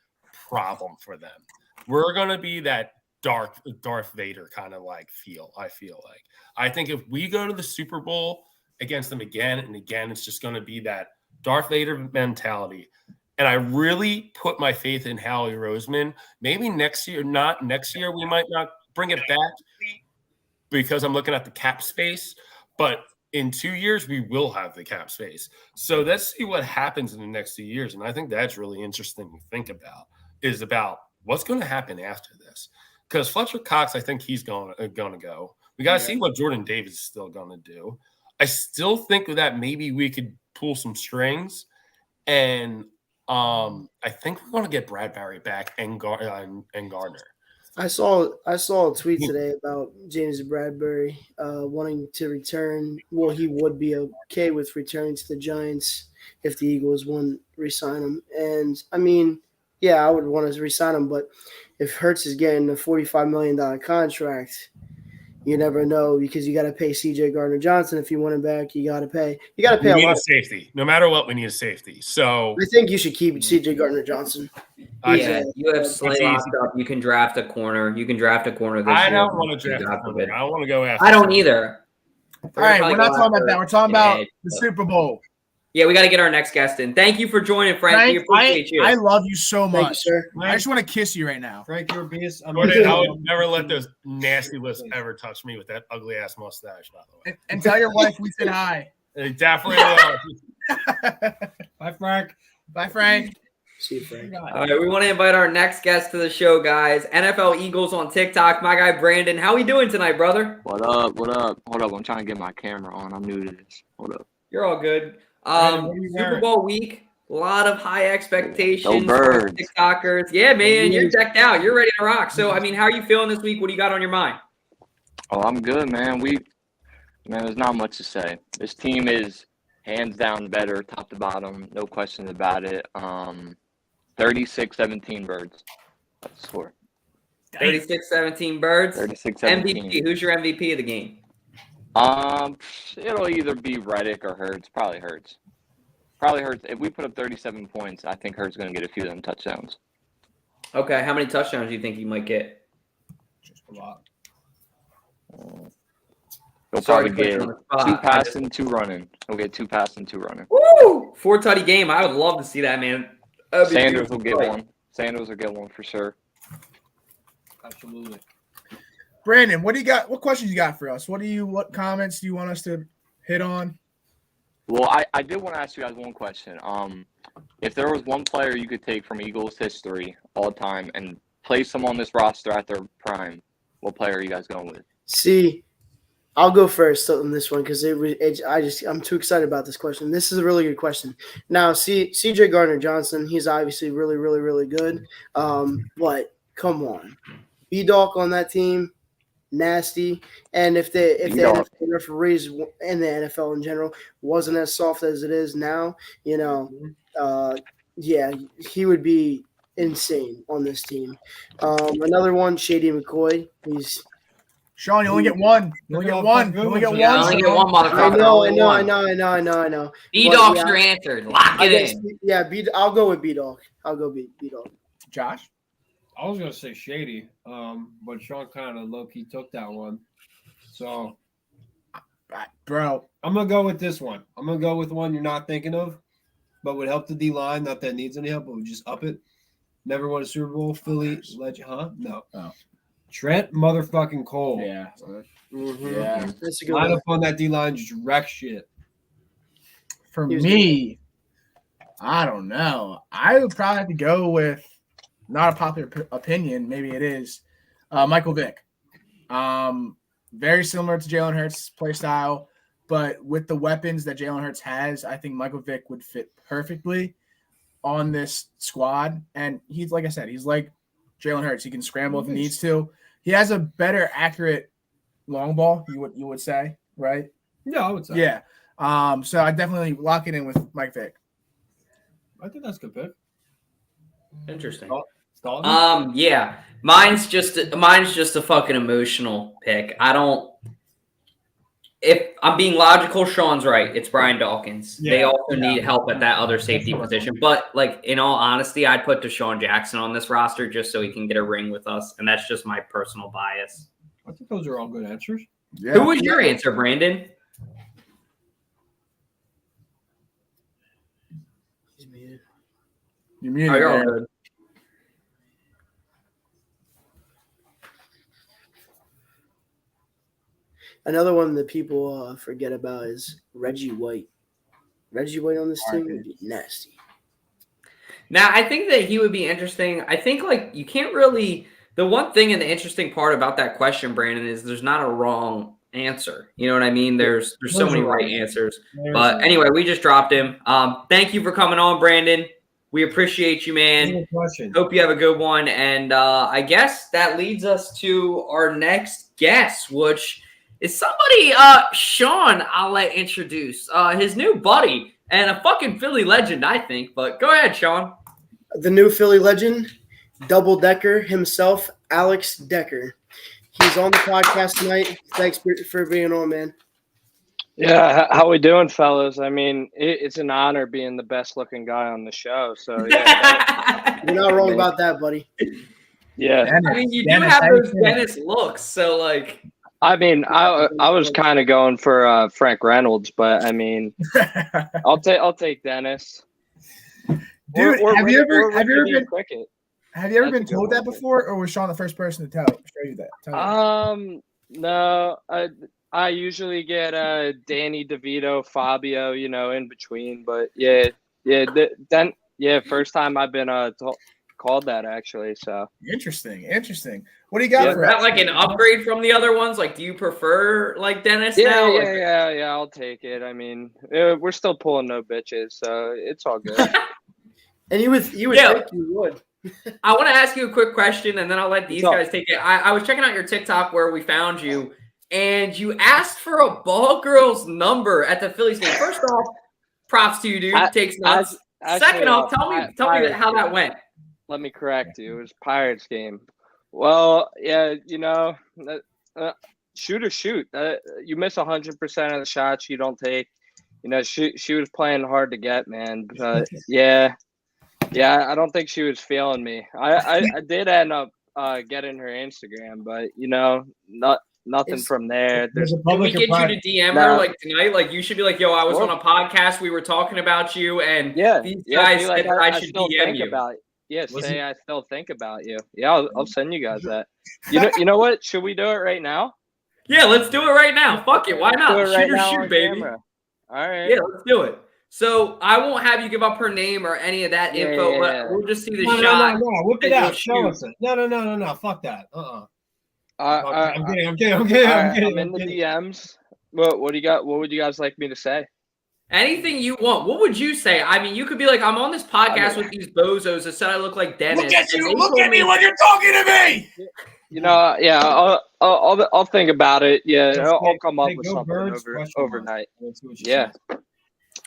problem for them. We're going to be that Darth Vader kind of like feel, I feel like. I think if we go to the Super Bowl against them again and again, it's just going to be that Darth Vader mentality. And I really put my faith in Howie Roseman. Maybe next year, we might not bring it back because I'm looking at the cap space, but in 2 years, we will have the cap space. So let's see what happens in the next 2 years. And I think that's really interesting to think about, is about what's going to happen after this. Because Fletcher Cox, I think he's going to go. We got to see what Jordan Davis is still going to do. I still think that maybe we could pull some strings. And I think we're going to get Bradbury back and Gardner. I saw a tweet today about James Bradbury wanting to return. Well, he would be okay with returning to the Giants if the Eagles wouldn't re-sign him. And I mean, yeah, I would want to re-sign him, but if Hurts is getting a $45 million contract, you never know, because you got to pay C.J. Gardner-Johnson. If you want him back, you got to pay. You got to pay We a need lot. a safety. No matter what, we need a safety. So I think you should keep C.J. Gardner-Johnson. Yeah, you have Slay locked up. You can draft a corner. You can draft a corner this year. I don't want to draft a corner. I don't want to go after. I don't either. All right, we're not talking about that. We're talking about the Super Bowl. Yeah, we got to get our next guest in. Thank you for joining, Frank. We appreciate you. I love you so much. Thank you, sir. I just want to kiss you right now. Frank, you're a beast. I would never let those nasty lips ever touch me with that ugly ass mustache, by the way. And tell your wife we said hi. They definitely will. Bye, Frank. Bye, Frank. See you, Frank. All right, we want to invite our next guest to the show, guys. NFL Eagles on TikTok. My guy Brandon, how we doing tonight, brother? What up? What up? Hold up, I'm trying to get my camera on. I'm new to this. Hold up. You're all good. Super Bowl week, a lot of high expectations Go Birds. for TikTokers. Yeah, man, you're decked out. You're ready to rock. So, I mean, how are you feeling this week? What do you got on your mind? Oh, I'm good, man. There's not much to say. This team is hands down better, top to bottom, no questions about it. 36-17 Birds. That's the score. 36-17 Birds. 36-17. MVP. Who's your MVP of the game? It'll either be Reddick or Hurts. Probably Hurts. If we put up 37 points, I think Hurts is going to get a few of them touchdowns. Okay, how many touchdowns do you think you might get? Just a lot. He'll probably get 2 passing, 2 running. He'll get 2 passing, 2 running. Woo! 4-tutty game. I would love to see that, man. Sanders will get one. Sanders will get one for sure. Absolutely. Brandon, what do you got? What questions you got for us? What comments do you want us to hit on? Well, I did want to ask you guys one question. If there was one player you could take from Eagles history all time and place them on this roster at their prime, what player are you guys going with? See, I'll go first on this one because I'm too excited about this question. This is a really good question. Now, C.J. Gardner-Johnson, he's obviously really, really, really good. But come on, B-Dawk on that team, nasty. And if the NFL referees and the NFL in general wasn't as soft as it is now, yeah, he would be insane on this team. Another one, Shady McCoy. Sean, you only get one. You only get one. You only get one. You only get one, motherfucker. I know. B-Dog's your answer. Lock it in. Yeah, I'll go with B-Dog. I'll go B-Dog. Josh? I was gonna say Shady, but Sean kind of low-key took that one. So, bro, I'm gonna go with this one. I'm gonna go with one you're not thinking of, but would help the D line. Not that it needs any help, but would just up it. Never won a Super Bowl. Philly legend, huh? No. Oh. Trent motherfucking Cole. Yeah. Mm-hmm. Yeah. That's a good Line one. up on that D line, just wreck shit. For me, I don't know. I would probably have to go with not a popular opinion. Maybe it is Michael Vick. Very similar to Jalen Hurts' play style, but with the weapons that Jalen Hurts has, I think Michael Vick would fit perfectly on this squad. And he's, like I said, he's like Jalen Hurts. He can scramble if he needs to. He has a better accurate long ball, you would say, right? Yeah, I would say. Yeah. So I definitely lock it in with Mike Vick. I think that's a good pick. Interesting. Dalton? Yeah. Mine's just a fucking emotional pick. If I'm being logical, Sean's right. It's Brian Dawkins. They also need help at that other safety position. But, like, in all honesty, I'd put Deshaun Jackson on this roster just so he can get a ring with us. And that's just my personal bias. I think those are all good answers. Yeah. Who was your answer, Brandon? You're muted. You're all good. Another one that people forget about is Reggie White. Reggie White on this team would be nasty. Now, I think that he would be interesting. I think, like, you can't really – the one thing and the interesting part about that question, Brandon, is there's not a wrong answer. You know what I mean? There's so many right answers. But anyway, we just dropped him. Thank you for coming on, Brandon. We appreciate you, man. Hope you have a good one. And I guess that leads us to our next guest, which is somebody Sean I'll let introduce. His new buddy and a fucking Philly legend, I think. But go ahead, Sean. The new Philly legend, double-decker himself, Alex Decker. He's on the podcast tonight. Thanks for being on, man. Yeah, how we doing, fellas? I mean, it's an honor being the best-looking guy on the show. So yeah, you're not wrong about that, buddy. Yeah, I mean, you do have those Dennis looks, so like. I mean, I was kind of going for Frank Reynolds, but I mean, I'll take Dennis. Dude, have you ever been That's told that before, or was Sean the first person to show you that? No, I usually get Danny DeVito, Fabio, in between, but first time I've been called that actually. So interesting. What do you got? Is that like an upgrade from the other ones? Like, do you prefer like Dennis now? Yeah, I'll take it. I mean, we're still pulling no bitches, so it's all good. And you would think you would. I want to ask you a quick question, and then I'll let these guys take it. I was checking out your TikTok where we found you, and you asked for a ball girl's number at the Phillies game. First off, props to you, dude. Takes nuts. Second off, tell me how that went. Let me correct you. It was Pirates game. Well, yeah, shoot or shoot. You miss 100% of the shots you don't take. She was playing hard to get, man. But yeah, I don't think she was feeling me. I did end up getting her Instagram, but nothing from there. Can we get you to DM her like tonight? Like, you should be like, yo, I was on a podcast. We were talking about you, and these guys said that I should DM you. Say I still think about you. Yeah, I'll send you guys that. You know what? Should we do it right now? Yeah, let's do it right now. Fuck it. Why not? Shoot, baby. Camera. All right. Yeah, let's do it. So I won't have you give up her name or any of that info. But we'll just see the shot. No. Whip it out. Show us it. No. Fuck that. I'm kidding. I'm in the DMs. What do you got? What would you guys like me to say? Anything you want. What would you say? I mean, you could be like, I'm on this podcast with these bozos that said I look like Dennis. Look at you! Look at me when you're talking to me! I'll think about it. Yeah, I'll come up with something overnight. Yeah.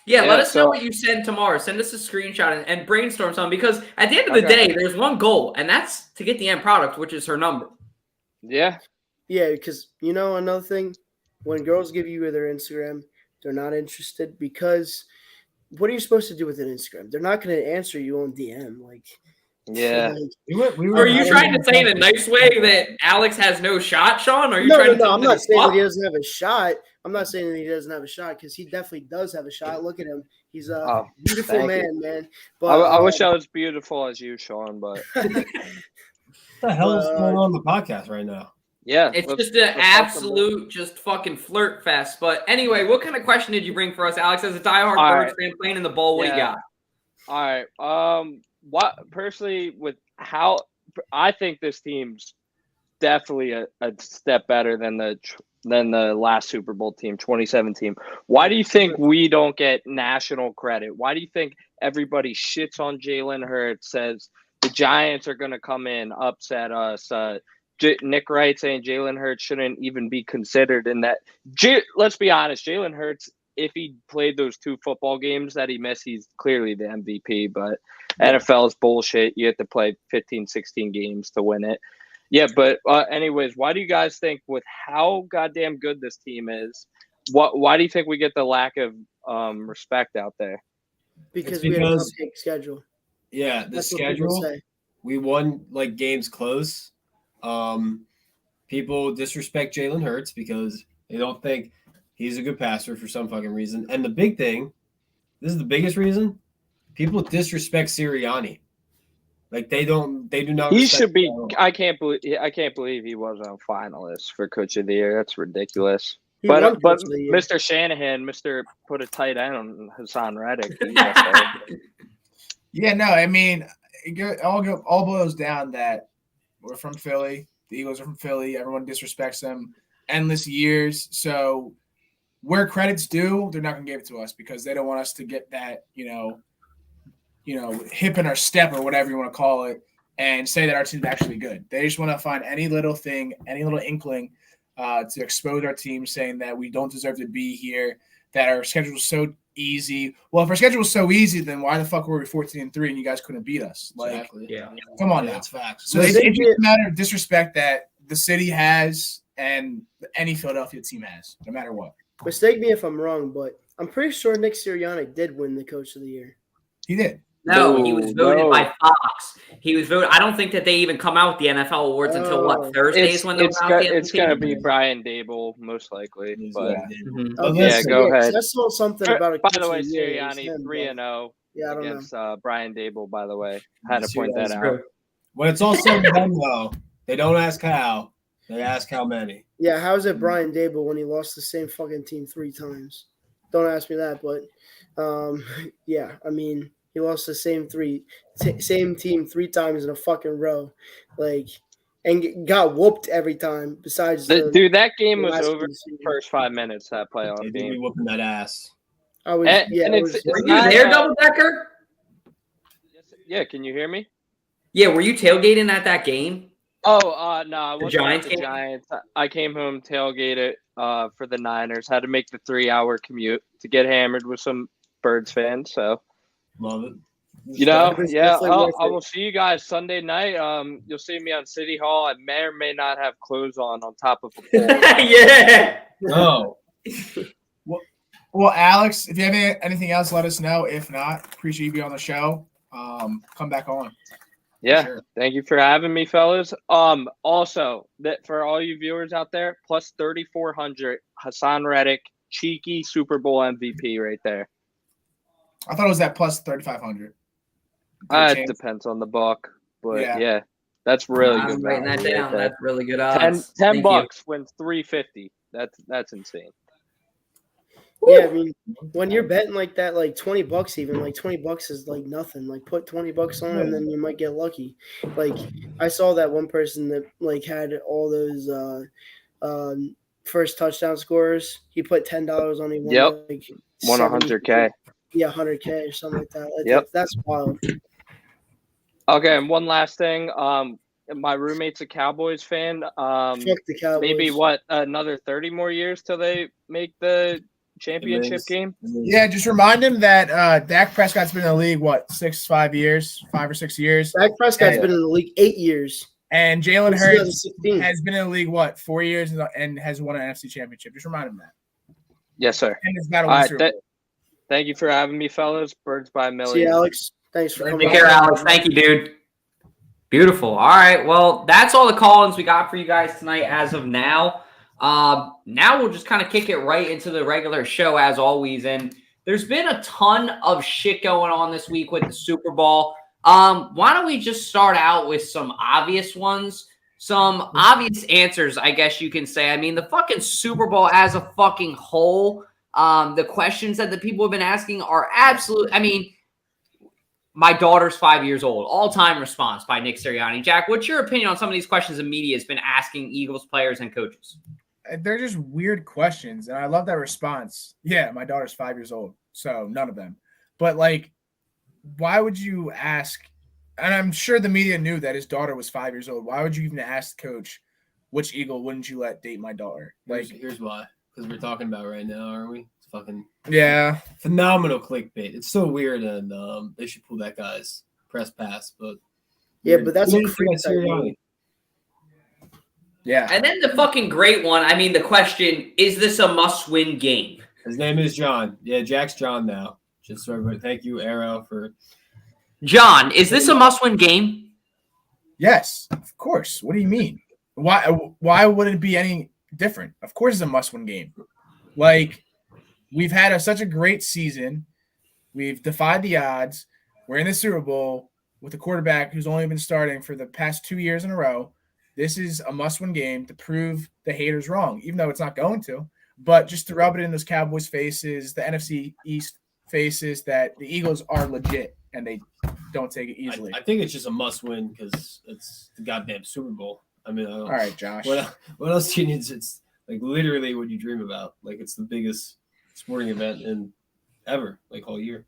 Yeah, let us know what you send tomorrow. Send us a screenshot and brainstorm something, because at the end of the day, there's one goal, and that's to get the end product, which is her number. Yeah. Yeah, because, another thing, when girls give you their Instagram, they're not interested, because what are you supposed to do with an Instagram? They're not going to answer you on DM. Yeah. Are you trying to say in a nice way that Alex has no shot, Sean? I'm not saying that he doesn't have a shot. I'm not saying that he doesn't have a shot, because he definitely does have a shot. Look at him. He's a beautiful man. But I wish I was beautiful as you, Sean, but what the hell is going on the podcast right now? Yeah. It's just an absolute just fucking flirt fest. But anyway, what kind of question did you bring for us, Alex, as a diehard Birds fan playing in the bowl? What do you got? All right. What personally, with how I think this team's definitely a step better than the last Super Bowl team, 2017. Why do you think we don't get national credit? Why do you think everybody shits on Jalen Hurts, says the Giants are going to come in, upset us? Nick Wright saying Jalen Hurts shouldn't even be considered in that. Let's be honest, Jalen Hurts, if he played those 2 football games that he missed, he's clearly the MVP, but NFL is bullshit. You have to play 15, 16 games to win it. Yeah, but anyways, why do you guys think, with how goddamn good this team is, why do you think we get the lack of respect out there? Because we had a cupcake schedule. Yeah, the schedule. We won games close. People disrespect Jalen Hurts because they don't think he's a good passer for some fucking reason. And the big thing, this is the biggest reason, people disrespect Sirianni. They do not. He should be. I can't believe he wasn't a finalist for Coach of the Year. That's ridiculous. But Mr. Shanahan, put a tight end on Hassan Reddick. Yeah, no, I mean, all boils down that we're from Philly. The Eagles are from Philly. Everyone disrespects them endless years. So where credit's due, they're not going to give it to us because they don't want us to get that, hip in our step or whatever you want to call it and say that our team's actually good. They just want to find any little thing, any little inkling to expose our team, saying that we don't deserve to be here, that our schedule is so easy. Well, if our schedule was so easy, then why the fuck were we 14-3 and you guys couldn't beat us? Exactly. Come on now. That's facts. So it's just a matter of disrespect that the city has and any Philadelphia team has, no matter what. Mistake me if I'm wrong, but I'm pretty sure Nick Sirianni did win the Coach of the Year. He did. No, he was voted by Fox. He was voted. I don't think that they even come out with the NFL awards until Thursdays when they're out. It's going to be Brian Dable most likely. But Okay, go ahead. I saw something about it. By the way, Sirianni 3-0 against Brian Dable. By the way, had to point that out. When it's all said and done, though, they don't ask how; they ask how many. Yeah, how is it Brian Dable when he lost the same fucking team 3 times? Don't ask me that, but yeah, I mean. He lost the same team 3 times in a fucking row, and got whooped every time. Besides, dude, that game was over in the first 5 minutes. That playoff game, be whooping that ass. I was, were you there, Double Decker? Yeah, can you hear me? Yeah, were you tailgating at that game? Oh, no, I wasn't Giants at the Giants. I came home, tailgated for the Niners. Had to make the 3-hour commute to get hammered with some Birds fans. So. Love it. I will see you guys Sunday night. You'll see me on City Hall. I may or may not have clothes on top of a pole. Yeah. No. Well, Alex, if you have anything else, let us know. If not, appreciate you being on the show. Come back on. Yeah. Sure. Thank you for having me, fellas. Also, that for all you viewers out there, plus 3,400, Hassan Reddick, cheeky Super Bowl MVP right there. I thought it was at plus 3,500. It depends on the book, but yeah that's really good. I'm writing that down. That's really good odds. $10 wins 350. That's insane. Yeah, I mean, when you're betting like that, like $20 even, like $20 is like nothing. Like put $20 on and then you might get lucky. Like I saw that one person that like had all those first touchdown scorers. He put $10 on. He won won 100K. Yeah, 100K or something like that. That's wild. Okay, and one last thing. My roommate's a Cowboys fan. Fuck the Cowboys. Maybe another 30 more years till they make the championship game? Yeah, just remind him that Dak Prescott's been in the league, 5 or 6 years? Dak Prescott's been in the league 8 years. And Jalen Hurts has been in the league, 4 years and has won an NFC championship. Just remind him that. Yes, sir. And it's not thank you for having me, fellas. Birds by a million. See you, Alex. Thanks for coming. Take care, Alex. Thank you, dude. Beautiful. All right. Well, that's all the call-ins we got for you guys tonight as of now. Now we'll just kind of kick it right into the regular show as always. And there's been a ton of shit going on this week with the Super Bowl. Why don't we just start out with some obvious ones? Some obvious answers, I guess you can say. I mean, the fucking Super Bowl as a fucking whole, the questions that the people have been asking are absolute. I mean, my daughter's 5 years old. All-time response by Nick Sirianni. Jack, what's your opinion on some of these questions the media has been asking Eagles players and coaches? They're just weird questions, and I love that response. Yeah, my daughter's 5 years old, so none of them. But, why would you ask – and I'm sure the media knew that his daughter was 5 years old. Why would you even ask the coach, which Eagle wouldn't you let date my daughter? Here's why. Because we're talking about right now, aren't we? It's fucking phenomenal clickbait. It's so weird, and they should pull that guy's press pass. But but that's a creep. Yeah. And then the fucking great one. I mean, the question, is this a must-win game? His name is John. Yeah, Jack's John now. Just so everybody, thank you, Arrow, for John, is this a must-win game? Yes, of course. What do you mean? Why would it be any different? Of course it's a must-win game. We've had such a great season. We've defied the odds. We're in the Super Bowl with a quarterback who's only been starting for the past 2 years in a row. This is a must-win game to prove the haters wrong, even though it's not going to. but just to rub it in those Cowboys faces, the NFC East faces, that the Eagles are legit and they don't take it easily. I think it's just a must-win because it's the goddamn Super Bowl. I mean, all right, Josh. What else do you need? It's like literally what you dream about. Like it's the biggest sporting event in ever, like all year.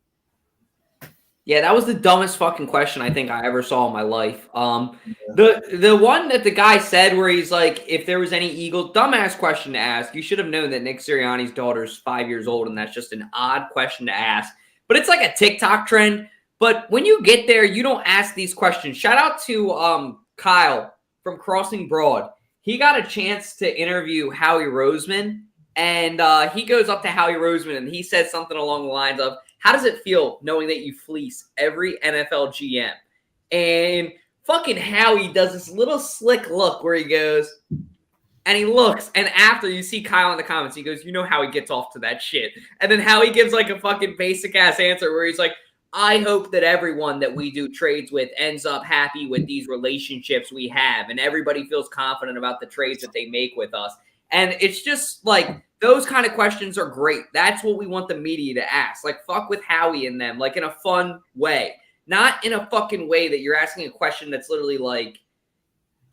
Yeah, that was the dumbest fucking question I think I ever saw in my life. The one that the guy said where he's like, if there was any Eagle, dumbass question to ask. You should have known that Nick Sirianni's daughter's 5 years old, and that's just an odd question to ask. But it's like a TikTok trend. But when you get there, you don't ask these questions. Shout out to Kyle from Crossing Broad. He got a chance to interview Howie Roseman, and he goes up to Howie Roseman, and he says something along the lines of, how does it feel knowing that you fleece every NFL GM? And fucking Howie does this little slick look where he goes, and he looks, and after you see Kyle in the comments, he goes, you know how he gets off to that shit. And then Howie gives like a fucking basic-ass answer where he's like, I hope that everyone that we do trades with ends up happy with these relationships we have, and everybody feels confident about the trades that they make with us. And it's just like, those kind of questions are great. That's what we want the media to ask. Like, fuck with Howie and them, like in a fun way. Not in a fucking way that you're asking a question that's literally like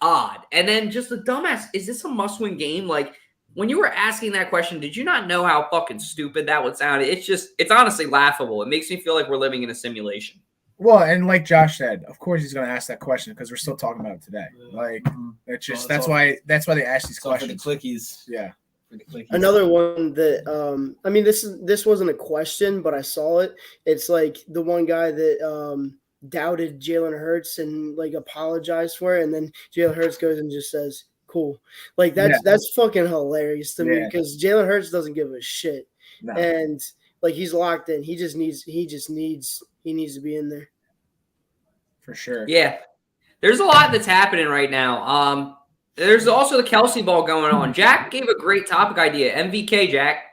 odd. And then just a dumbass, is this a must-win game? Like, when you were asking that question, did you not know how fucking stupid that would sound? It's honestly laughable. It makes me feel like we're living in a simulation. Well, and like Josh said, of course he's going to ask that question because we're still talking about it today. Like, it's just that's why they ask these questions. For the clickies. Yeah. Another one that I mean, this wasn't a question, but I saw it. It's like the one guy that doubted Jalen Hurts and like apologized for it, and then Jalen Hurts goes and just says, "Cool." Like that's fucking hilarious to me because Jalen Hurts doesn't give a shit, and like he's locked in. He needs to be in there for sure. Yeah, there's a lot that's happening right now. There's also the Kelce ball going on. Jack gave a great topic idea. MVK, Jack.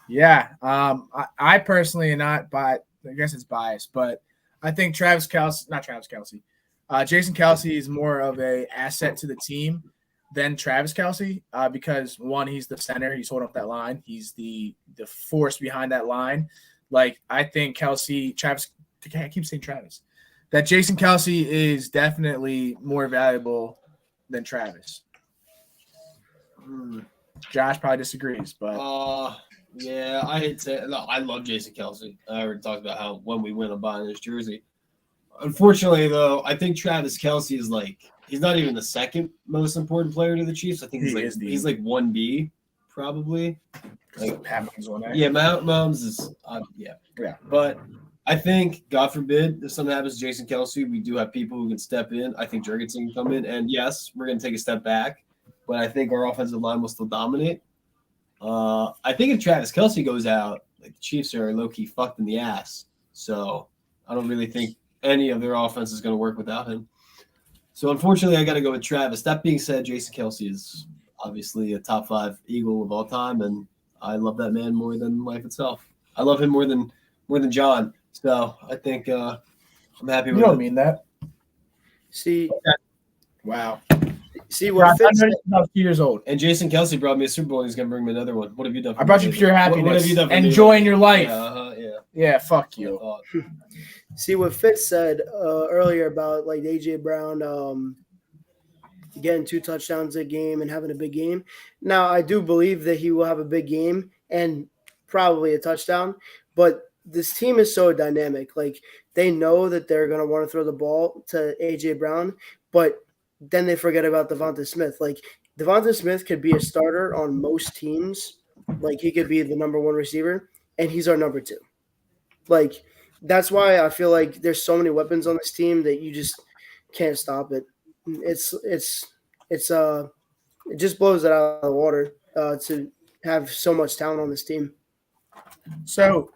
Yeah. I personally am not I guess it's biased, but I think Jason Kelce is more of a asset to the team than Travis Kelce because one, he's the center. He's holding up that line. He's the force behind that line. Like, I think I keep saying Travis. That Jason Kelce is definitely more valuable than Travis. Josh probably disagrees, but yeah, I hate to say it. No, I love Jason Kelce. I already talked about how when we win, I'm buying his jersey. Unfortunately, though, I think Travis Kelce is like, he's not even the second most important player to the Chiefs. I think he's like 1B probably. Like Mahomes on that. Yeah, Mahomes is yeah. But I think, God forbid, if something happens to Jason Kelce, we do have people who can step in. I think Jurgensen can come in. And, yes, we're going to take a step back. But I think our offensive line will still dominate. I think if Travis Kelce goes out, like the Chiefs are low-key fucked in the ass. So I don't really think any of their offense is going to work without him. So, unfortunately, I got to go with Travis. That being said, Jason Kelce is obviously a top 5 Eagle of all time. And I love that man more than life itself. I love him more than John. So I think I'm happy with it. You don't mean that. See, wow. See what Fitz said. I was 2 years old. And Jason Kelce brought me a Super Bowl. He's gonna bring me another one. What have you done for me? I brought you pure happiness. What have you done for me? Enjoying your life. Yeah. Fuck you. See what Fitz said earlier about like AJ Brown getting 2 touchdowns a game and having a big game. Now I do believe that he will have a big game and probably a touchdown, but this team is so dynamic. Like, they know that they're going to want to throw the ball to A.J. Brown, but then they forget about Devonta Smith. Like, Devonta Smith could be a starter on most teams. Like, he could be the number 1 receiver, and he's our number 2. Like, that's why I feel like there's so many weapons on this team that you just can't stop it. It just blows it out of the water to have so much talent on this team. So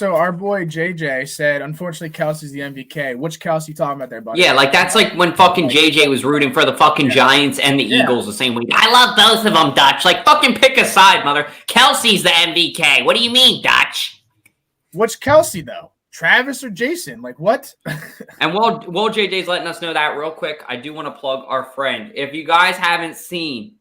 our boy JJ said, unfortunately, Kelce's the MVK. Which Kelce you talking about there, buddy? Yeah, like that's like when fucking JJ was rooting for the fucking Giants and the Eagles the same week. I love both of them, Dutch. Like, fucking pick a side, mother. Kelce's the MVK. What do you mean, Dutch? Which Kelce, though? Travis or Jason? Like, what? And while JJ's letting us know that real quick, I do want to plug our friend. If you guys haven't seen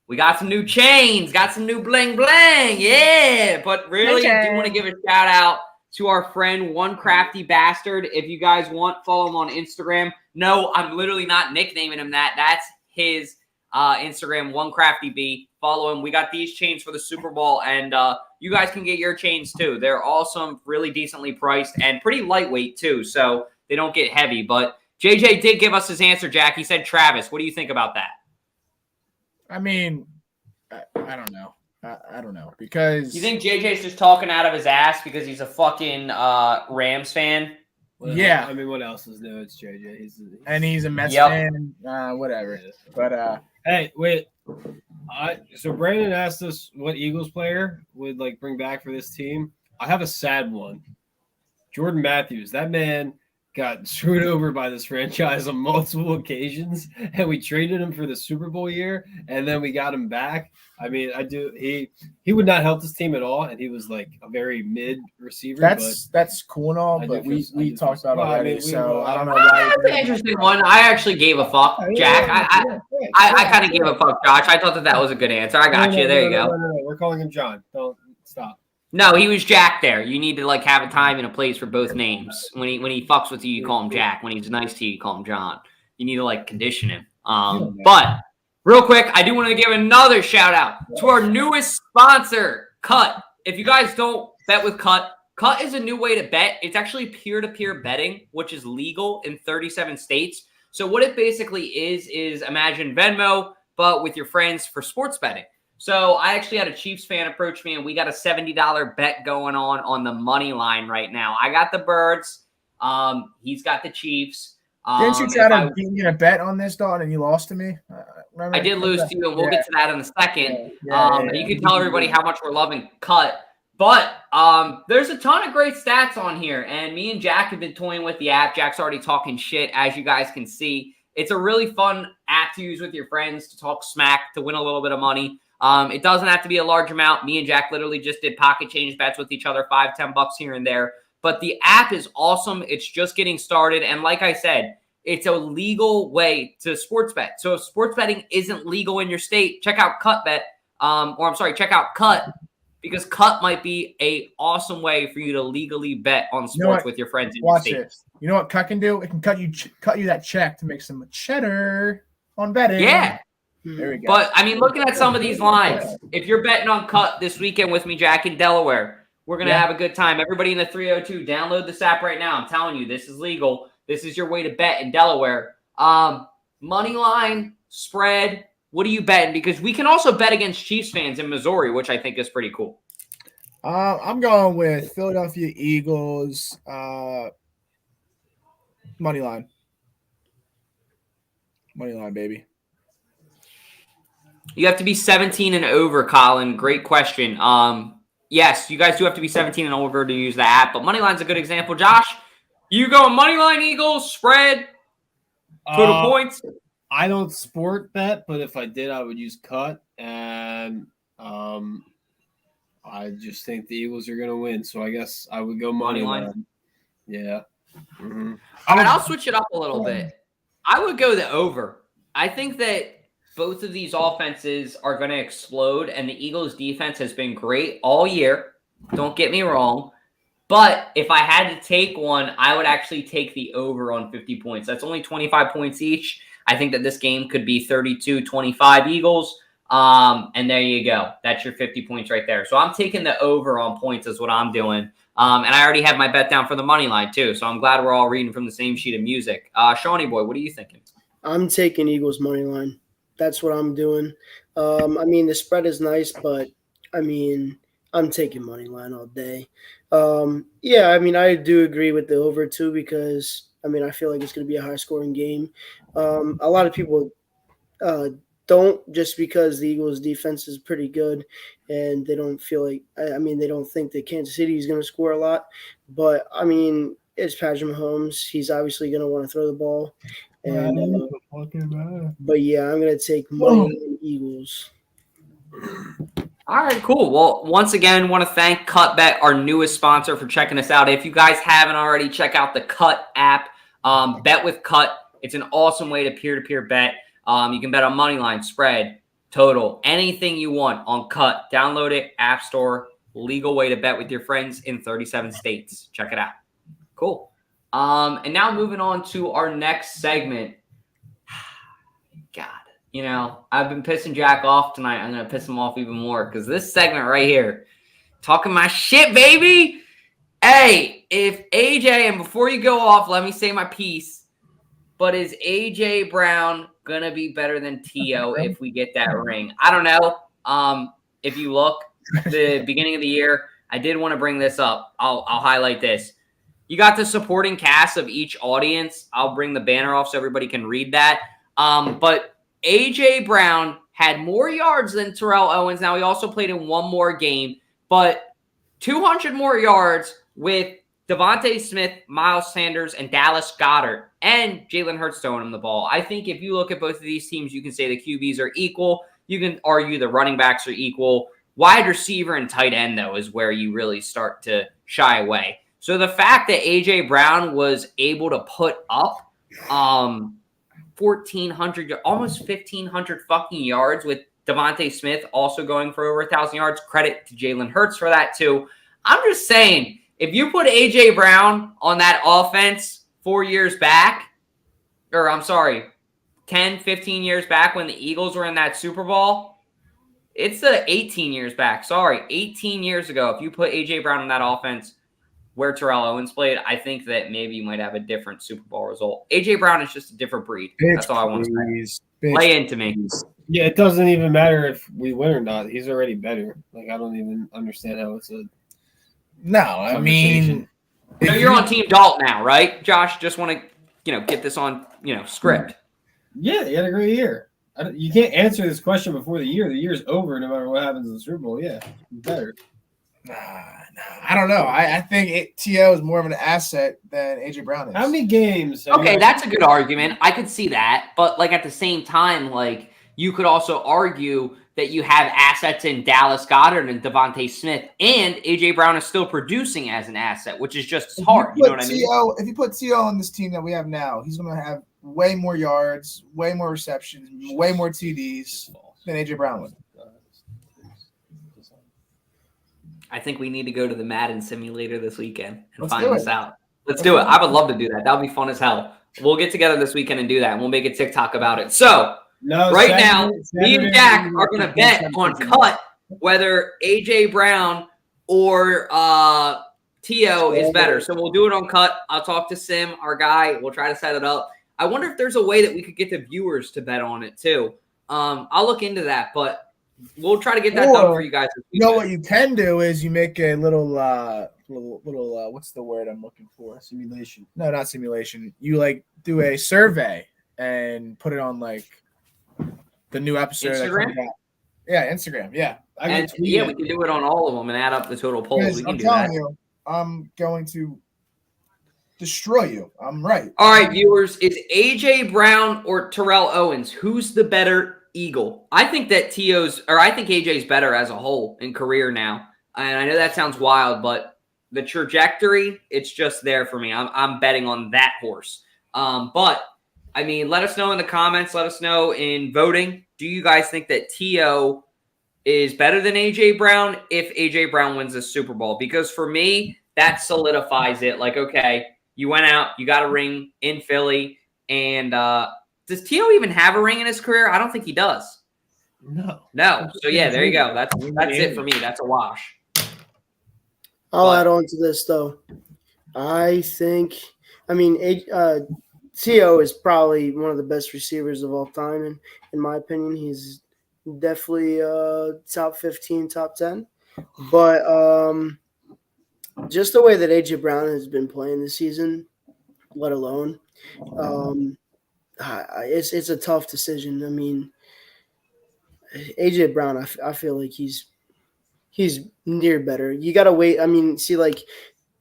We got some new chains, got some new bling bling. Yeah. But really, I do want to give a shout out to our friend One Crafty Bastard. If you guys want, follow him on Instagram. No, I'm literally not nicknaming him that. That's his Instagram, One Crafty B. Follow him. We got these chains for the Super Bowl, and you guys can get your chains too. They're awesome, really decently priced, and pretty lightweight too, so they don't get heavy. But JJ did give us his answer, Jack. He said Travis. What do you think about that? I mean, I don't know. I don't know, because you think JJ's just talking out of his ass because he's a fucking Rams fan? Yeah. I mean, what else is new? It's JJ. He's a Mets fan. Whatever. But hey, wait. So Brandon asked us what Eagles player would like bring back for this team. I have a sad one. Jordan Matthews. That man got screwed over by this franchise on multiple occasions, and we traded him for the Super Bowl year, and then we got him back. I mean, he would not help this team at all, and he was like a very mid receiver. That's cool and all, but we talked about it already, so I don't know why. That's an interesting one. I actually gave a fuck, Jack. I kind of gave a fuck, Josh. I thought that was a good answer. I got you. There you go. No, we're calling him John. Don't stop. No, he was Jack there. You need to like have a time and a place for both names. When he fucks with you, you call him Jack. When he's nice to you, you call him John. You need to like condition him. But real quick, I do want to give another shout out to our newest sponsor, Cut. If you guys don't bet with Cut is a new way to bet. It's actually peer-to-peer betting, which is legal in 37 states. So what it basically is imagine Venmo, but with your friends for sports betting. So I actually had a Chiefs fan approach me, and we got a $70 bet going on the money line right now. I got the Birds. He's got the Chiefs. Didn't you try to get a bet on this, Dalton, and you lost to me? I did lose to you, and we'll get to that in a second. You can tell everybody how much we're loving Cut. But there's a ton of great stats on here, and me and Jack have been toying with the app. Jack's already talking shit, as you guys can see. It's a really fun app to use with your friends to talk smack, to win a little bit of money. It doesn't have to be a large amount. Me and Jack literally just did pocket change bets with each other, $5-10 here and there. But the app is awesome. It's just getting started. And like I said, it's a legal way to sports bet. So if sports betting isn't legal in your state, check out check out Cut, because Cut might be a awesome way for you to legally bet on sports with your friends in your state. It. You know what Cut can do? It can cut you that check to make some cheddar on betting. Yeah. There we go. But, I mean, looking at some of these lines, if you're betting on Cut this weekend with me, Jack, in Delaware, we're going to have a good time. Everybody in the 302, download this app right now. I'm telling you, this is legal. This is your way to bet in Delaware. Money line, spread, what are you betting? Because we can also bet against Chiefs fans in Missouri, which I think is pretty cool. I'm going with Philadelphia Eagles money line. Money line, baby. You have to be 17 and over, Colin. Great question. Yes, you guys do have to be 17 and over to use the app, but Moneyline's a good example. Josh, you go Moneyline Eagles, spread, total points? I don't sport bet, but if I did, I would use Cut, and I just think the Eagles are going to win, so I guess I would go Moneyline. Yeah. Mm-hmm. All right, I'll switch it up a little bit. I would go the over. I think that both of these offenses are going to explode, and the Eagles' defense has been great all year. Don't get me wrong. But if I had to take one, I would actually take the over on 50 points. That's only 25 points each. I think that this game could be 32-25 Eagles. And there you go. That's your 50 points right there. So I'm taking the over on points is what I'm doing. And I already have my bet down for the money line too. So I'm glad we're all reading from the same sheet of music. Shawnee boy, what are you thinking? I'm taking Eagles money line. That's what I'm doing. I mean, the spread is nice, but I mean, I'm taking money line all day. Yeah, I mean, I do agree with the over too, because I mean, I feel like it's going to be a high scoring game. A lot of people don't, just because the Eagles defense is pretty good and they don't feel like, I mean, they don't think that Kansas City is going to score a lot, but I mean, it's Patrick Mahomes. He's obviously going to want to throw the ball. And, but yeah, I'm going to take money on Eagles. All right, cool. Well, once again, want to thank CutBet, our newest sponsor, for checking us out. If you guys haven't already, check out the Cut app. Bet with Cut. It's an awesome way to peer-to-peer bet. You can bet on money line, spread, total. Anything you want on Cut. Download it, App Store. Legal way to bet with your friends in 37 states. Check it out. Cool. And now moving on to our next segment. God, I've been pissing Jack off tonight. I'm going to piss him off even more because this segment right here, talking my shit, baby. Hey, if AJ, and before you go off, let me say my piece, but is AJ Brown going to be better than T.O. if we get that ring? I don't know. If you look, the beginning of the year, I did want to bring this up. I'll highlight this. You got the supporting cast of each audience. I'll bring the banner off so everybody can read that. But AJ Brown had more yards than Terrell Owens. Now, he also played in one more game, but 200 more yards with Devonta Smith, Miles Sanders, and Dallas Goedert, and Jalen Hurts throwing him the ball. I think if you look at both of these teams, you can say the QBs are equal. You can argue the running backs are equal. Wide receiver and tight end, though, is where you really start to shy away. So the fact that A.J. Brown was able to put up 1,400, almost 1,500 fucking yards with Devonta Smith also going for over 1,000 yards, credit to Jalen Hurts for that too. I'm just saying, if you put A.J. Brown on that offense 4 years back, or I'm sorry, 10, 15 years back when the Eagles were in that Super Bowl, it's 18 years back. Sorry, 18 years ago. If you put A.J. Brown in that offense where Terrell Owens played, I think that maybe you might have a different Super Bowl result. A.J. Brown is just a different breed. That's all I want to say. Lay into me. Yeah, it doesn't even matter if we win or not. He's already better. Like, I don't even understand how it's a No, I mean, so you're on Team Dalton now, right, Josh? Just want to, get this on, script. Yeah, he had a great year. You can't answer this question before the year. The year's over no matter what happens in the Super Bowl. Yeah, better. I don't know. I think T.O. is more of an asset than A.J. Brown is. How many games? Okay, that's a good argument. I could see that. But, at the same time, you could also argue that you have assets in Dallas Goedert and Devonta Smith, and A.J. Brown is still producing as an asset, which is just as hard. You know what I mean? If you put T.O. on this team that we have now, he's going to have way more yards, way more receptions, way more TDs than A.J. Brown would. I think we need to go to the Madden simulator this weekend and find this out. Let's do it. I would love to do that. That would be fun as hell. We'll get together this weekend and do that, and we'll make a TikTok about it. So, now, me and Jack are going to bet on Cut whether A.J. Brown or T.O. is better. So, we'll do it on Cut. I'll talk to Sim, our guy. We'll try to set it up. I wonder if there's a way that we could get the viewers to bet on it, too. I'll look into that, but we'll try to get that done for you guys. You know what you can do is you make a little what's the word I'm looking for? Simulation. No, not simulation. You do a survey and put it on the new episode. Instagram? Yeah, Instagram. Yeah. We can do it on all of them and add up the total polls. We can do that. You, I'm going to destroy you. I'm right. All right, viewers. Is A.J. Brown or Terrell Owens? Who's the better Eagle? I think that I think AJ's better as a whole in career now. And I know that sounds wild, but the trajectory, it's just there for me. I'm betting on that horse. But I mean, let us know in the comments. Let us know in voting. Do you guys think that T.O. is better than A.J. Brown if A.J. Brown wins the Super Bowl? Because for me, that solidifies it. Okay, you went out, you got a ring in Philly, and does T.O. even have a ring in his career? I don't think he does. No. So, yeah, there you go. That's it for me. That's a wash. I'll add on to this, though. T.O. is probably one of the best receivers of all time, in my opinion. He's definitely top 15, top 10. But just the way that A.J. Brown has been playing this season, let alone, it's a tough decision. I mean, A.J. Brown, I feel like he's near better. You got to wait. I mean, see, the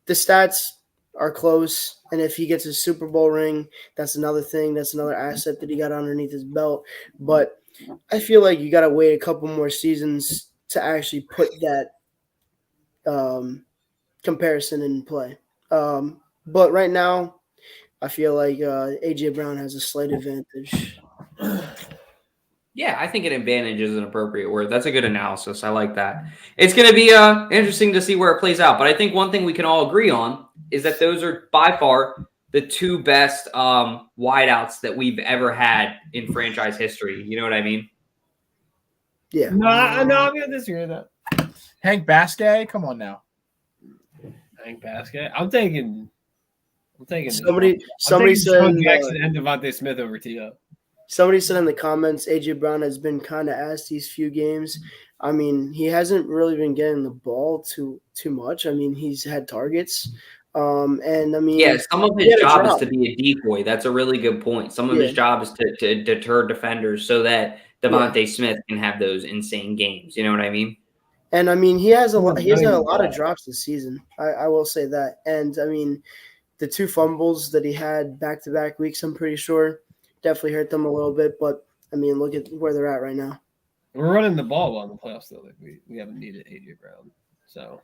stats are close, and if he gets a Super Bowl ring, that's another thing. That's another asset that he got underneath his belt. But I feel like you got to wait a couple more seasons to actually put that comparison in play. But right now, I feel like A.J. Brown has a slight advantage. Yeah, I think an advantage is an appropriate word. That's a good analysis. I like that. It's going to be interesting to see where it plays out. But I think one thing we can all agree on is that those are by far the two best wideouts that we've ever had in franchise history. You know what I mean? Yeah. No, I'm going to disagree with that. Hank Basquet, come on now. Hank Basquet. I'm taking Somebody Joe said Jackson and Devonta Smith over T.O. Somebody said in the comments, AJ Brown has been kind of asked these few games. I mean, he hasn't really been getting the ball too much. I mean, he's had targets. And I mean, yeah, some of his job is to be a decoy. That's a really good point. Some of his job is to deter defenders so that Devonta Smith can have those insane games. You know what I mean? And I mean, he has had a lot of drops this season. I will say that. And I mean, the 2 fumbles that he had back-to-back weeks, I'm pretty sure, definitely hurt them a little bit. But I mean, look at where they're at right now. We're running the ball well in the playoffs, though. Like we haven't needed AJ Brown. So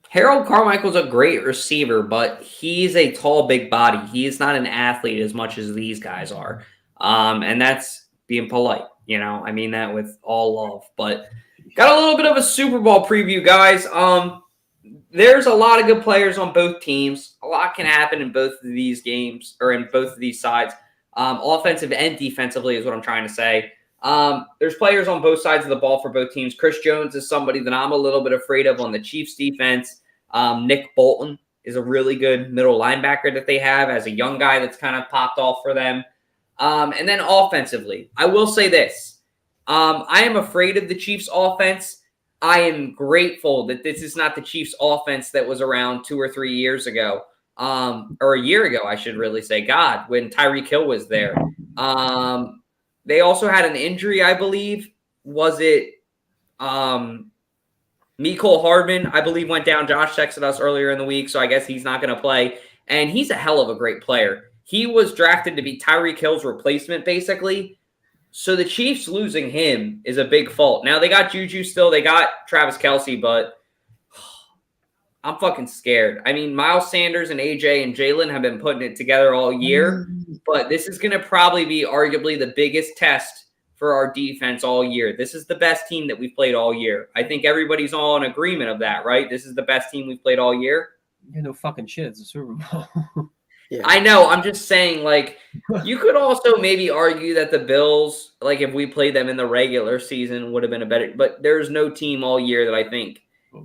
Harold Carmichael's a great receiver, but he's a tall, big body. He is not an athlete as much as these guys are. And that's being polite. You know, I mean that with all love. But got a little bit of a Super Bowl preview, guys. There's a lot of good players on both teams. A lot can happen in both of these games or in both of these sides. Offensive and defensively is what I'm trying to say. There's players on both sides of the ball for both teams. Chris Jones is somebody that I'm a little bit afraid of on the Chiefs defense. Nick Bolton is a really good middle linebacker that they have as a young guy that's kind of popped off for them. And then offensively, I will say this. I am afraid of the Chiefs offense. I am grateful that this is not the Chiefs offense that was around 2 or 3 years ago, or a year ago, I should really say, God, when Tyreek Hill was there. They also had an injury, I believe. Was it Mecole Hardman, I believe, went down. Josh texted us earlier in the week, so I guess he's not going to play. And he's a hell of a great player. He was drafted to be Tyreek Hill's replacement, basically. So the Chiefs losing him is a big fault. Now, they got Juju still. They got Travis Kelce, but I'm fucking scared. I mean, Miles Sanders and AJ and Jalen have been putting it together all year, but this is going to probably be arguably the biggest test for our defense all year. This is the best team that we've played all year. I think everybody's all in agreement of that, right? This is the best team we've played all year. Yeah, no fucking shit. It's a Super Bowl. Yeah. I know. I'm just saying, like, you could also maybe argue that the Bills, like, if we played them in the regular season, would have been a better. But there's no team all year that I think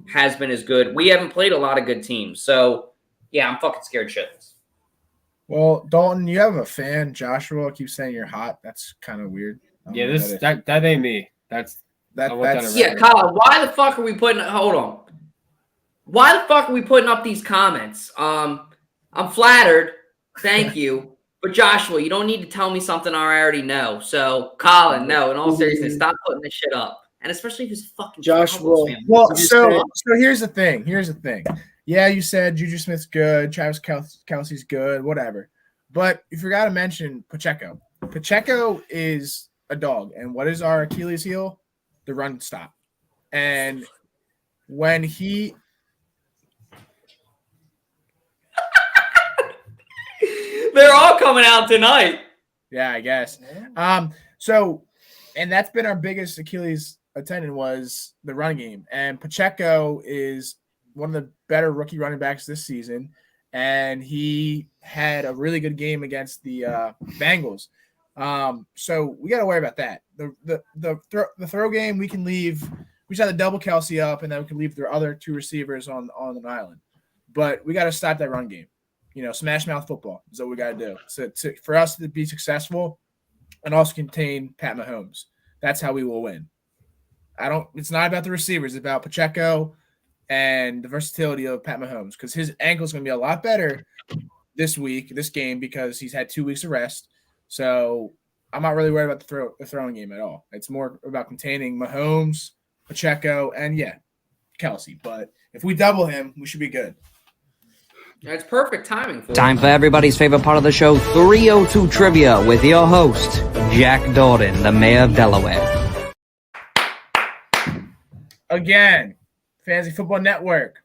has been as good. We haven't played a lot of good teams. So, yeah, I'm fucking scared shitless. Well, Dalton, you have a fan. Joshua keeps saying you're hot. That's kind of weird. Yeah, that ain't me. That's yeah, Colin, why the fuck are we putting – hold on. Why the fuck are we putting up these comments? I'm flattered. Thank you. But Joshua, you don't need to tell me something I already know. So, Colin, no, in all seriousness, stop putting this shit up. And especially if it's fucking Joshua. Well, so here's the thing. Yeah, you said Juju Smith's good, Travis Kelce's good, whatever. But you forgot to mention Pacheco. Pacheco is a dog. And what is our Achilles heel? The run stop. And when he – they're all coming out tonight. Yeah, I guess. So, and that's been our biggest Achilles tendon was the run game. And Pacheco is one of the better rookie running backs this season. And he had a really good game against the Bengals. So we got to worry about that. The throw game, we can leave. We just have to double Kelce up, and then we can leave their other 2 receivers on an island. But we got to stop that run game. You know, smash mouth football is what we got to do. So for us to be successful and also contain Pat Mahomes, that's how we will win. It's not about the receivers. It's about Pacheco and the versatility of Pat Mahomes because his ankle is going to be a lot better this game, because he's had 2 weeks of rest. So I'm not really worried about the throwing game at all. It's more about containing Mahomes, Pacheco, and, Kelce. But if we double him, we should be good. That's perfect timing for Time for everybody's favorite part of the show, 302 Trivia, with your host, Jack Dorden, the mayor of Delaware. Again, Fantasy Football Network.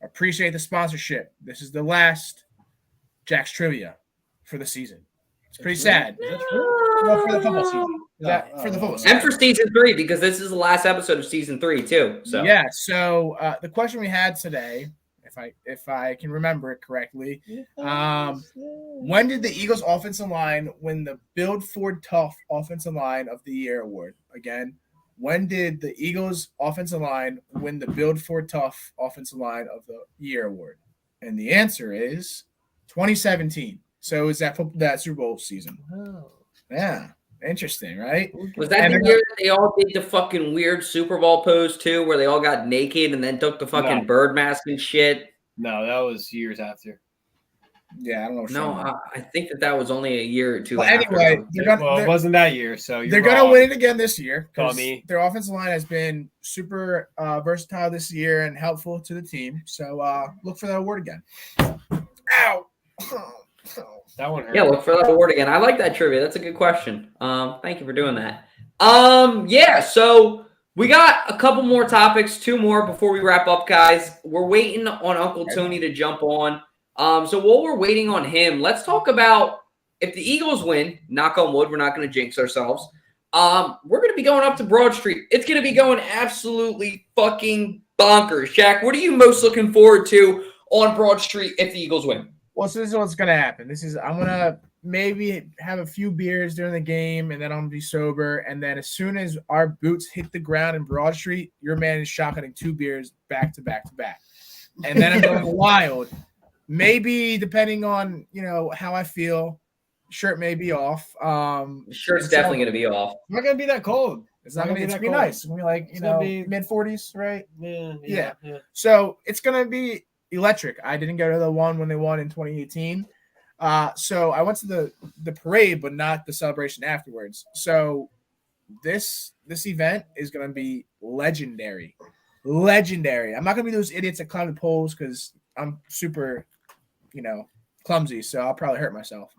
Appreciate the sponsorship. This is the last Jack's Trivia for the season. It's pretty sad. Is that true? Well, for the football season. For the football season. And for season 3, because this is the last episode of season 3 too. So yeah. So the question we had today, if I can remember it correctly, when did the Eagles offensive line win the Build Ford Tough Offensive Line of the Year award? Again, when did the Eagles offensive line win the Build Ford Tough Offensive Line of the Year award? And the answer is 2017. So it was that Super Bowl season. Oh. Yeah. Interesting, right? Was that the year that they all did the fucking weird Super Bowl pose too, where they all got naked and then took the fucking bird mask and shit? No, that was years after. Yeah, I don't know. No, I think that was only a year or two. Well, anyway, it wasn't that year, so they're going to win it again this year. Dummy. Their offensive line has been super versatile this year and helpful to the team. So look for that award again. Ow! That one hurt. Yeah, look for that award again. I like that trivia. That's a good question. Thank you for doing that. Yeah, so we got a couple more topics, 2 more before we wrap up, guys. We're waiting on Uncle Tony to jump on. So while we're waiting on him, let's talk about if the Eagles win, knock on wood, we're not going to jinx ourselves. We're going to be going up to Broad Street. It's going to be going absolutely fucking bonkers. Shaq, what are you most looking forward to on Broad Street if the Eagles win? Well, so this is what's going to happen. I'm going to maybe have a few beers during the game, and then I'm going to be sober. And then as soon as our boots hit the ground in Broad Street, your man is shotgunning 2 beers back to back to back. And then I'm going wild. Maybe depending on, how I feel, shirt may be off. Shirt's definitely going to be off. It's not going to be that cold. It's not going to be nice. It's going to be like, mid-40s, right? Yeah. So it's going to be electric. I didn't go to the one when they won in 2018. So I went to the parade, but not the celebration afterwards. So this event is going to be legendary. I'm not going to be those idiots that climb the poles because I'm super, clumsy. So I'll probably hurt myself.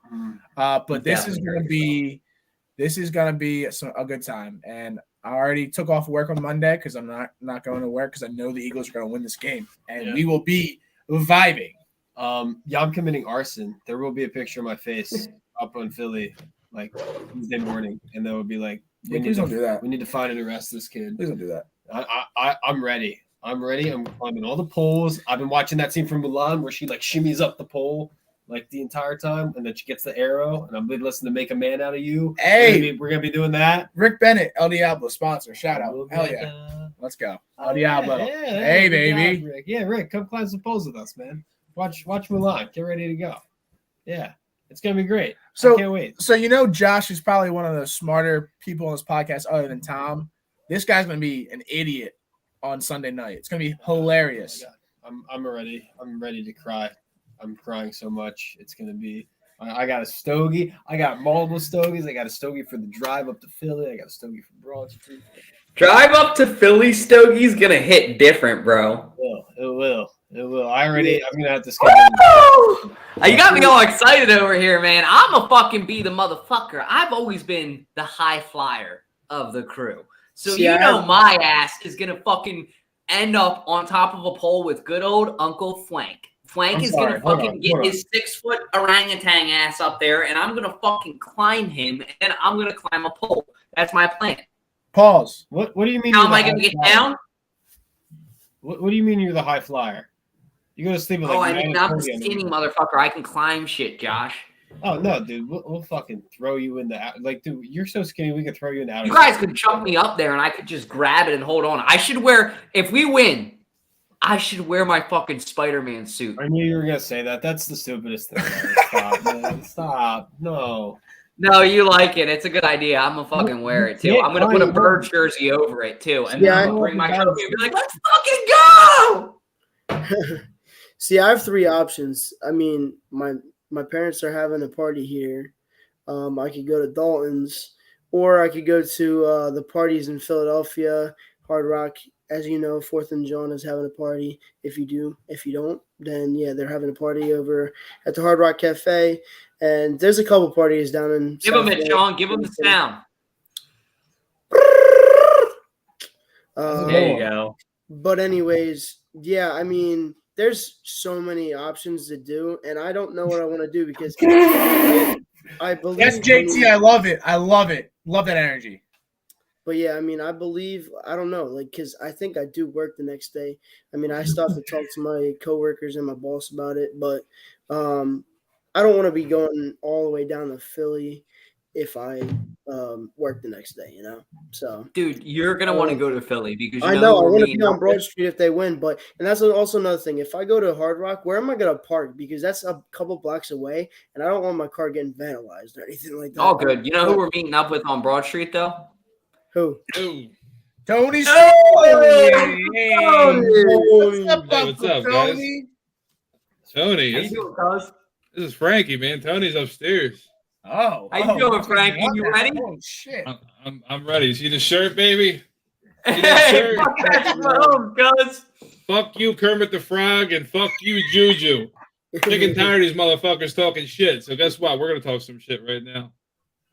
But this is going to be a good time. And I already took off work on Monday because I'm not going to work because I know the Eagles are going to win this game, and we will be vibing. Yeah, I'm committing arson. There will be a picture of my face up on Philly like Tuesday morning, and there will be like, please don't do that. We need to find and arrest this kid. Please don't do that. I'm ready. I'm climbing all the poles. I've been watching that scene from Mulan where she like shimmies up the pole like the entire time, and then she gets the arrow, and I'm listening to Make a Man Out of You. Hey, we're gonna be doing that. Rick Bennett, El Diablo sponsor. Shout out. Hell yeah. Let's go. El Diablo. Hey, baby. Rick. Yeah, Rick, come climb some poles with us, man. Watch Mulan. Get ready to go. Yeah, it's gonna be great. I can't wait. So Josh is probably one of the smarter people on this podcast other than Tom. This guy's gonna be an idiot on Sunday night. It's gonna be hilarious. I'm ready. I'm ready to cry. I'm crying so much. It's going to be – I got a stogie. I got multiple stogies. I got a stogie for the drive up to Philly. I got a stogie for Broad Street. Drive up to Philly stogie's going to hit different, bro. It will. I'm going to have to schedule You got me all excited over here, man. I'm a fucking be the motherfucker. I've always been the high flyer of the crew. So my ass is going to fucking end up on top of a pole with good old Uncle Flank. Flank is going to fucking get his 6-foot orangutan ass up there, and I'm going to fucking climb him, and I'm going to climb a pole. That's my plan. Pause. What do you mean? How am I going to get down? What do you mean you're the high flyer? You go to sleep with like I'm the skinny motherfucker. I can climb shit, Josh. Oh, no, dude. We'll fucking throw you in the – like, dude, you're so skinny, we could throw you in the outer. You guys could chuck me up there, and I could just grab it and hold on. I should wear – if we win – I should wear my fucking Spider-Man suit. I knew you were going to say that. That's the stupidest thing. Stop, man. Stop. No. No, you like it. It's a good idea. I'm going to fucking wear it, too. I'm going to put a bird jersey over it, too. And then I'm going to bring my trophy and be like, let's fucking go! See, I have 3 options. I mean, my parents are having a party here. I could go to Dalton's, or I could go to the parties in Philadelphia, Hard Rock. As you know, 4th and John is having a party. If you do, if you don't, then yeah, they're having a party over at the Hard Rock Cafe. And there's a couple parties down in. Give them it, Sean. Give them the sound. There you go. But anyways, yeah, I mean, there's so many options to do, and I don't know what I want to do because I believe. Yes, JT, I love it. I love it. Love that energy. But yeah, I mean, I believe, I don't know, like, because I think I do work the next day. I mean, I still have to talk to my coworkers and my boss about it, but I don't want to be going all the way down to Philly if I work the next day, you know? So, Dude, you're going to want to go to Philly because I know I want to be on Broad Street if they win, but, and that's also another thing. If I go to Hard Rock, where am I going to park? Because that's a couple blocks away, and I don't want my car getting vandalized or anything like that. Oh, good. You know who we're meeting up with on Broad Street, though? Who? Tony. What's up, guys? Tony, How you doing, cuz? This is Frankie, man. Tony's upstairs. Oh, how you doing, Frankie? You ready? Oh shit! I'm ready. See the shirt, baby? See Hey, shirt? fuck that home, cuz. Fuck you, Kermit the Frog, and fuck you, Juju. Sick and tired of these motherfuckers talking shit. So guess what? We're gonna talk some shit right now.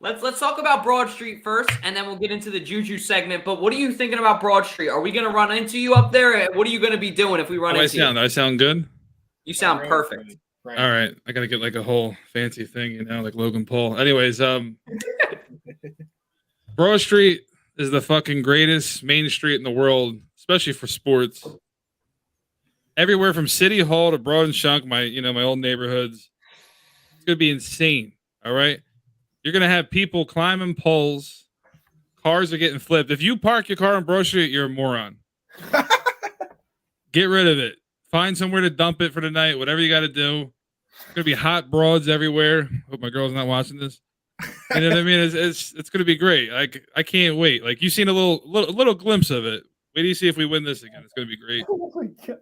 Let's talk about Broad Street first, and then we'll get into the Juju segment. But what are you thinking about Broad Street? Are we going to run into you up there? What are you going to be doing if we run into you? Do I sound good? You sound perfect. All right. I got to get like a whole fancy thing, you know, like Logan Paul. Anyways, Broad Street is the fucking greatest main street in the world, especially for sports. Everywhere from City Hall to Broad and Shunk, my old neighborhoods. It's going to be insane. All right. You're going to have people climbing poles. Cars are getting flipped. If you park your car on Broad Street, you're a moron. Get rid of it. Find somewhere to dump it for the night, whatever you got to do. It's going to be hot broads everywhere. Hope my girl's not watching this. You know what I mean? It's going to be great. I can't wait. Like, you've seen a little glimpse of it. Wait till you see if we win this again. It's going to be great. Oh my God.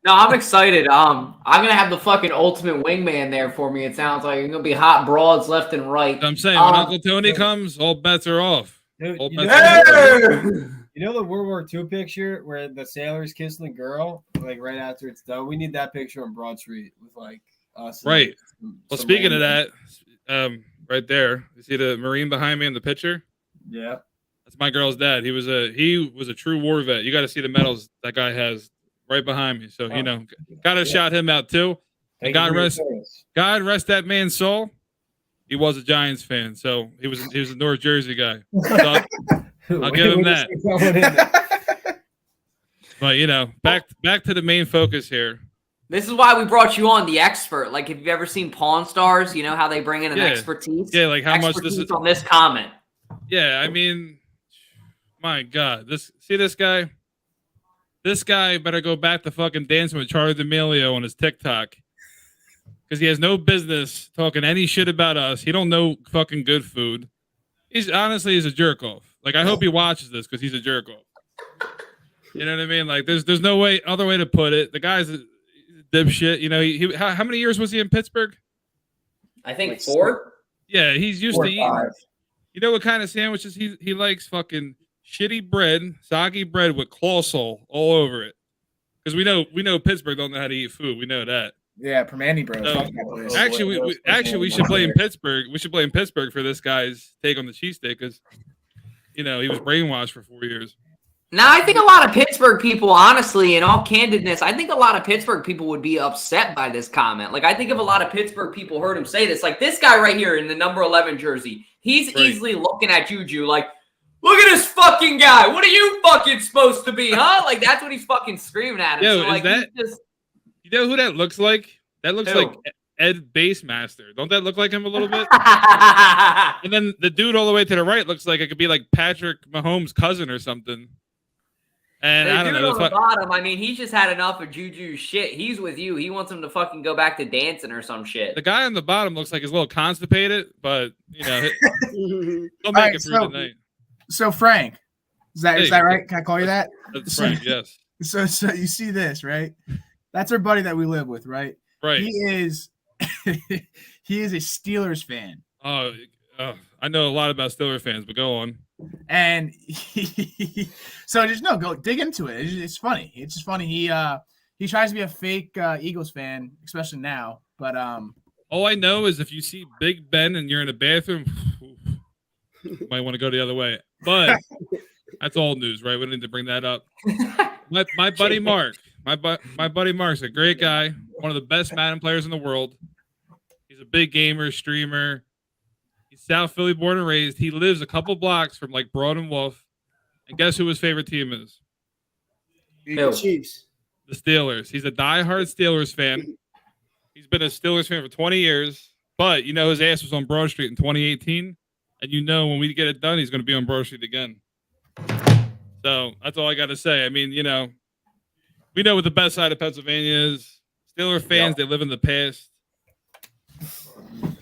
No, I'm excited. I'm gonna have the fucking ultimate wingman there for me. It sounds like it's gonna be hot broads left and right. I'm saying when Uncle Tony comes, all bets are off. Dude, All you bets are off. know the World War II picture where the sailor's kissing the girl, like right after it's done? We need that picture on Broad Street with like us. Right. Some Speaking of random- that, right there, you see the Marine behind me in the picture? Yeah. That's my girl's dad. He was a true war vet. You got to see the medals that guy has right behind me. So, got to shout him out too. And God rest that man's soul. He was a Giants fan, so he was a North Jersey guy. So I'll give him that. But back to the main focus here. This is why we brought you on, the expert. Like, if you've ever seen Pawn Stars, you know how they bring in an expertise. Yeah, like how much this is on this comment. Yeah, I mean, my God, this guy. This guy better go back to fucking dancing with Charlie D'Amelio on his TikTok. Because he has no business talking any shit about us. He don't know fucking good food. He's a jerk off. Like, I hope he watches this because he's a jerk off. You know what I mean? Like, there's no other way to put it. The guy's a dipshit. How many years was he in Pittsburgh? I think 4. Yeah, he's used to eating. 5. You know what kind of sandwiches he likes? Fucking shitty bread, soggy bread with claw sole all over it. Because we know Pittsburgh don't know how to eat food. We know that. Yeah, Permani Bros. So, we should blame Pittsburgh. We should blame Pittsburgh for this guy's take on the cheesesteak because, he was brainwashed for 4 years. Now, I think a lot of Pittsburgh people, honestly, in all candidness, I think a lot of Pittsburgh people would be upset by this comment. Like, I think if a lot of Pittsburgh people heard him say this, like this guy right here in the number 11 jersey, he's easily looking at Juju like, look at this fucking guy. What are you fucking supposed to be, huh? Like, that's what he's fucking screaming at him. Yo, so, like, you know who that looks like? That looks like Ed Basemaster. Don't that look like him a little bit? And then the dude all the way to the right looks like it could be like Patrick Mahomes' cousin or something. And I don't know. On the bottom, I mean, he just had enough of Juju's shit. He's with you. He wants him to fucking go back to dancing or some shit. The guy on the bottom looks like he's a little constipated, but, he'll make it through the night. So Frank, is that right? Can I call you that? That's Frank, yes. So you see this, right? That's our buddy that we live with, right? Right. He is he is a Steelers fan. Oh, I know a lot about Steelers fans, but go on. And so just go dig into it. It's funny. It's just funny. He tries to be a fake Eagles fan, especially now. But all I know is if you see Big Ben and you're in a bathroom, you might want to go the other way. But that's old news, right? We don't need to bring that up. My buddy Mark, my buddy Mark's a great guy, one of the best Madden players in the world. He's a big gamer, streamer. He's South Philly born and raised. He lives a couple blocks from like Broad and Wolf. And guess who his favorite team is? The Chiefs. The Steelers. He's a diehard Steelers fan. He's been a Steelers fan for 20 years. But you know his ass was on Broad Street in 2018. And you know when we get it done, he's going to be on Broad Street again. So that's all I got to say. I mean, you know, we know what the best side of Pennsylvania is. Steeler fans, they live in the past.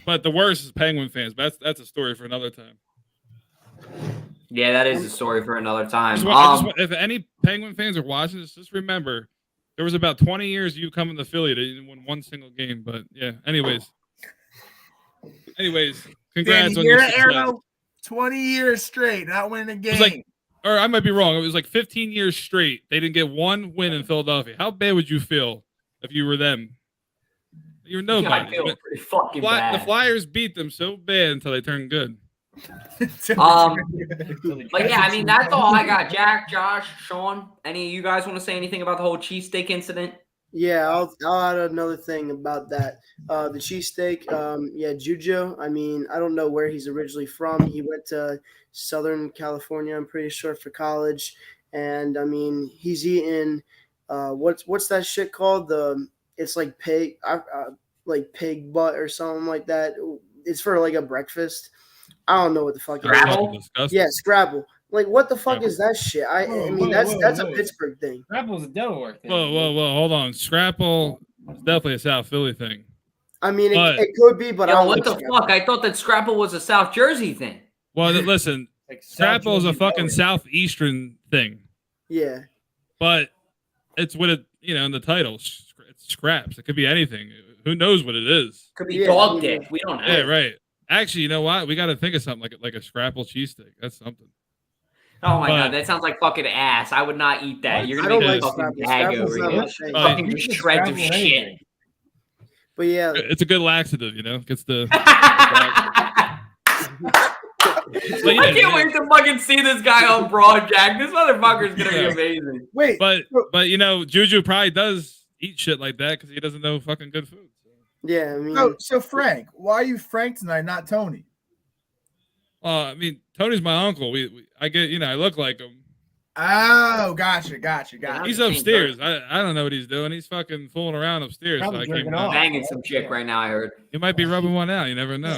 But the worst is Penguin fans. But that's a story for another time. Yeah, that is a story for another time. If any Penguin fans are watching this, just remember there was about 20 years you coming to Philly. They didn't win one single game. But yeah, anyways, congrats on your success. 20 years straight, not winning a game. It was like, or I might be wrong. It was like 15 years straight. They didn't get one win in Philadelphia. How bad would you feel if you were them? You're nobody. Yeah, I feel pretty fucking bad. The Flyers beat them so bad until they turned good. But yeah, I mean that's all I got. Jack, Josh, Sean, any of you guys want to say anything about the whole cheesesteak incident? Yeah, I'll add another thing about that. The cheesesteak, Juju. I mean, I don't know where he's originally from. He went to Southern California, I'm pretty sure, for college. And I mean, he's eating what's that shit called? It's like pig butt or something like that. It's for like a breakfast. I don't know what the fuck. Scrabble? Yeah, Scrabble. Like, what the fuck is that shit? I mean, that's a Pittsburgh thing. Scrabble's a Delaware thing. Whoa, hold on. Scrapple is definitely a South Philly thing. I mean, it could be, but what the fuck? I thought that Scrapple was a South Jersey thing. Well, listen, Scrapple is a fucking Southeastern thing. Yeah. But it's what it, in the title. It's scraps. It could be anything. Who knows what it is? Could be dog dick. We don't know. Yeah, right. Actually, you know what? We got to think of something like a Scrapple cheesesteak. That's something. Oh my god, that sounds like fucking ass. I would not eat that. You're gonna make a fucking bag over here. Fucking just shreds of shit. But yeah, it's a good laxative, Gets the. I can't wait to fucking see this guy on Broad, Jack. This motherfucker's gonna be amazing. Wait, but Juju probably does eat shit like that because he doesn't know fucking good food. So. Yeah, I mean, so Frank, why are you Frank tonight, not Tony? I mean, Tony's my uncle. I get, I look like him. Oh, gotcha. He's upstairs. I don't know what he's doing. He's fucking fooling around upstairs. So banging some chick right now, I heard. He might be rubbing one out. You never know.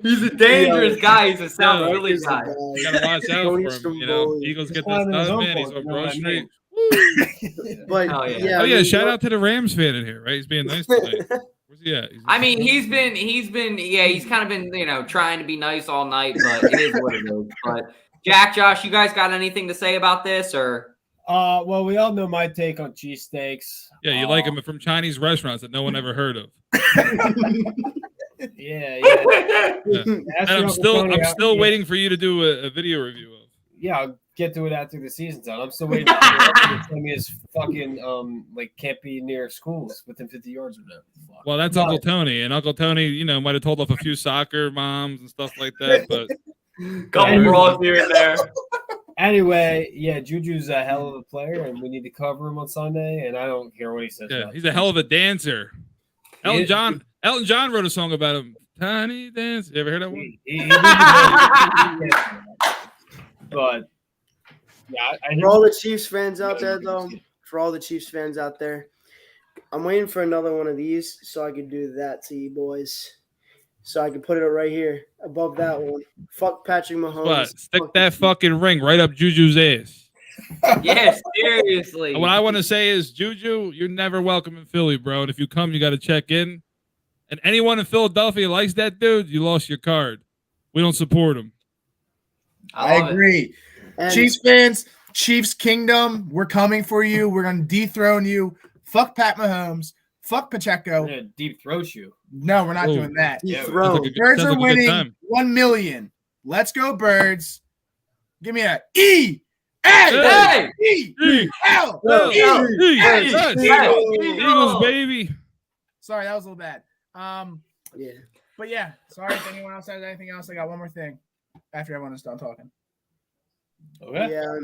He's a dangerous guy. He's a South Philly guy. You gotta watch out for him. Eagles get this done, man. He's on Broad Street. But shout out to the Rams fan in here, right? He's being nice tonight. Where's he at? I mean, he's kind of been, trying to be nice all night, but it is what it is. But Jack, Josh, you guys got anything to say about this, or? Well, we all know my take on cheesesteaks. Yeah, you like them from Chinese restaurants that no one ever heard of. Yeah. And I'm still waiting for you to do a video review of. Yeah, I'll get to it after the season's done. I'm still waiting for you to tell me his fucking can't be near schools within 50 yards of them. Well, that's Uncle Tony, and Uncle Tony, might have told off a few soccer moms and stuff like that, but couple brawls here and there. Anyway, yeah, Juju's a hell of a player, and we need to cover him on Sunday. And I don't care what he says. Yeah, he's a hell of a dancer. Elton John wrote a song about him. Tiny dance. You ever heard that one? But yeah, for all the Chiefs fans out there, I'm waiting for another one of these so I can do that to you boys. So I can put it right here above that one. Fuck Patrick Mahomes. What? Stick that fucking ring right up Juju's ass. Yes, seriously. What I want to say is, Juju, you're never welcome in Philly, bro. And if you come, you got to check in. And anyone in Philadelphia likes that dude, you lost your card. We don't support him. I agree. Chiefs fans, Chiefs Kingdom, we're coming for you. We're going to dethrone you. Fuck Pat Mahomes. Fuck Pacheco. We're going to deep throat you. No, we're not doing that. Dethrone. Birds are winning 1 million. Let's go, Birds. Give me a E. Hey! Eagles, baby. Sorry, that was a little bad. Yeah. But yeah, sorry if anyone else has anything else. I got one more thing after everyone is done talking. Okay. Yeah,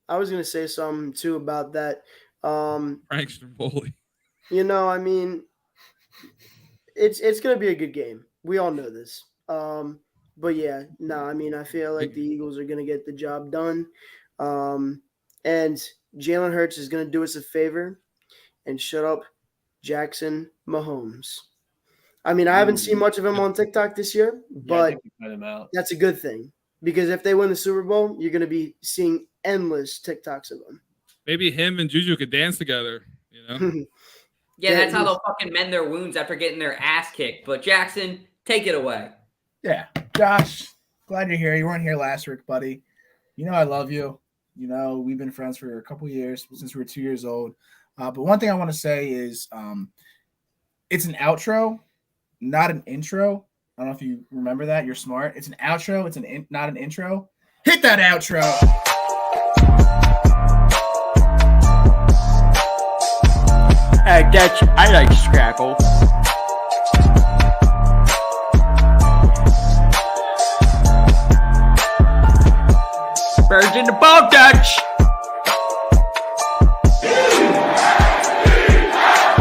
I was gonna say something too about that. Prankster bully. You know, I mean, it's gonna be a good game. We all know this. But yeah, no, I mean, I feel like the Eagles are gonna get the job done. And Jalen Hurts is gonna do us a favor and shut up Jackson Mahomes. I mean, I haven't seen much of him on TikTok this year, but that's a good thing because if they win the Super Bowl, you're going to be seeing endless TikToks of him. Maybe him and Juju could dance together, you know? Yeah, that's how they'll fucking mend their wounds after getting their ass kicked. But Jackson, take it away. Yeah. Josh, glad you're here. You weren't here last week, buddy. You know I love you. You know, we've been friends for a couple years, since we were 2 years old. But one thing I want to say is it's an outro, not an intro. I don't know if you remember that. You're smart. It's an outro. It's not an intro. Hit that outro. I like Scrapple. Birds in the ball, Dutch.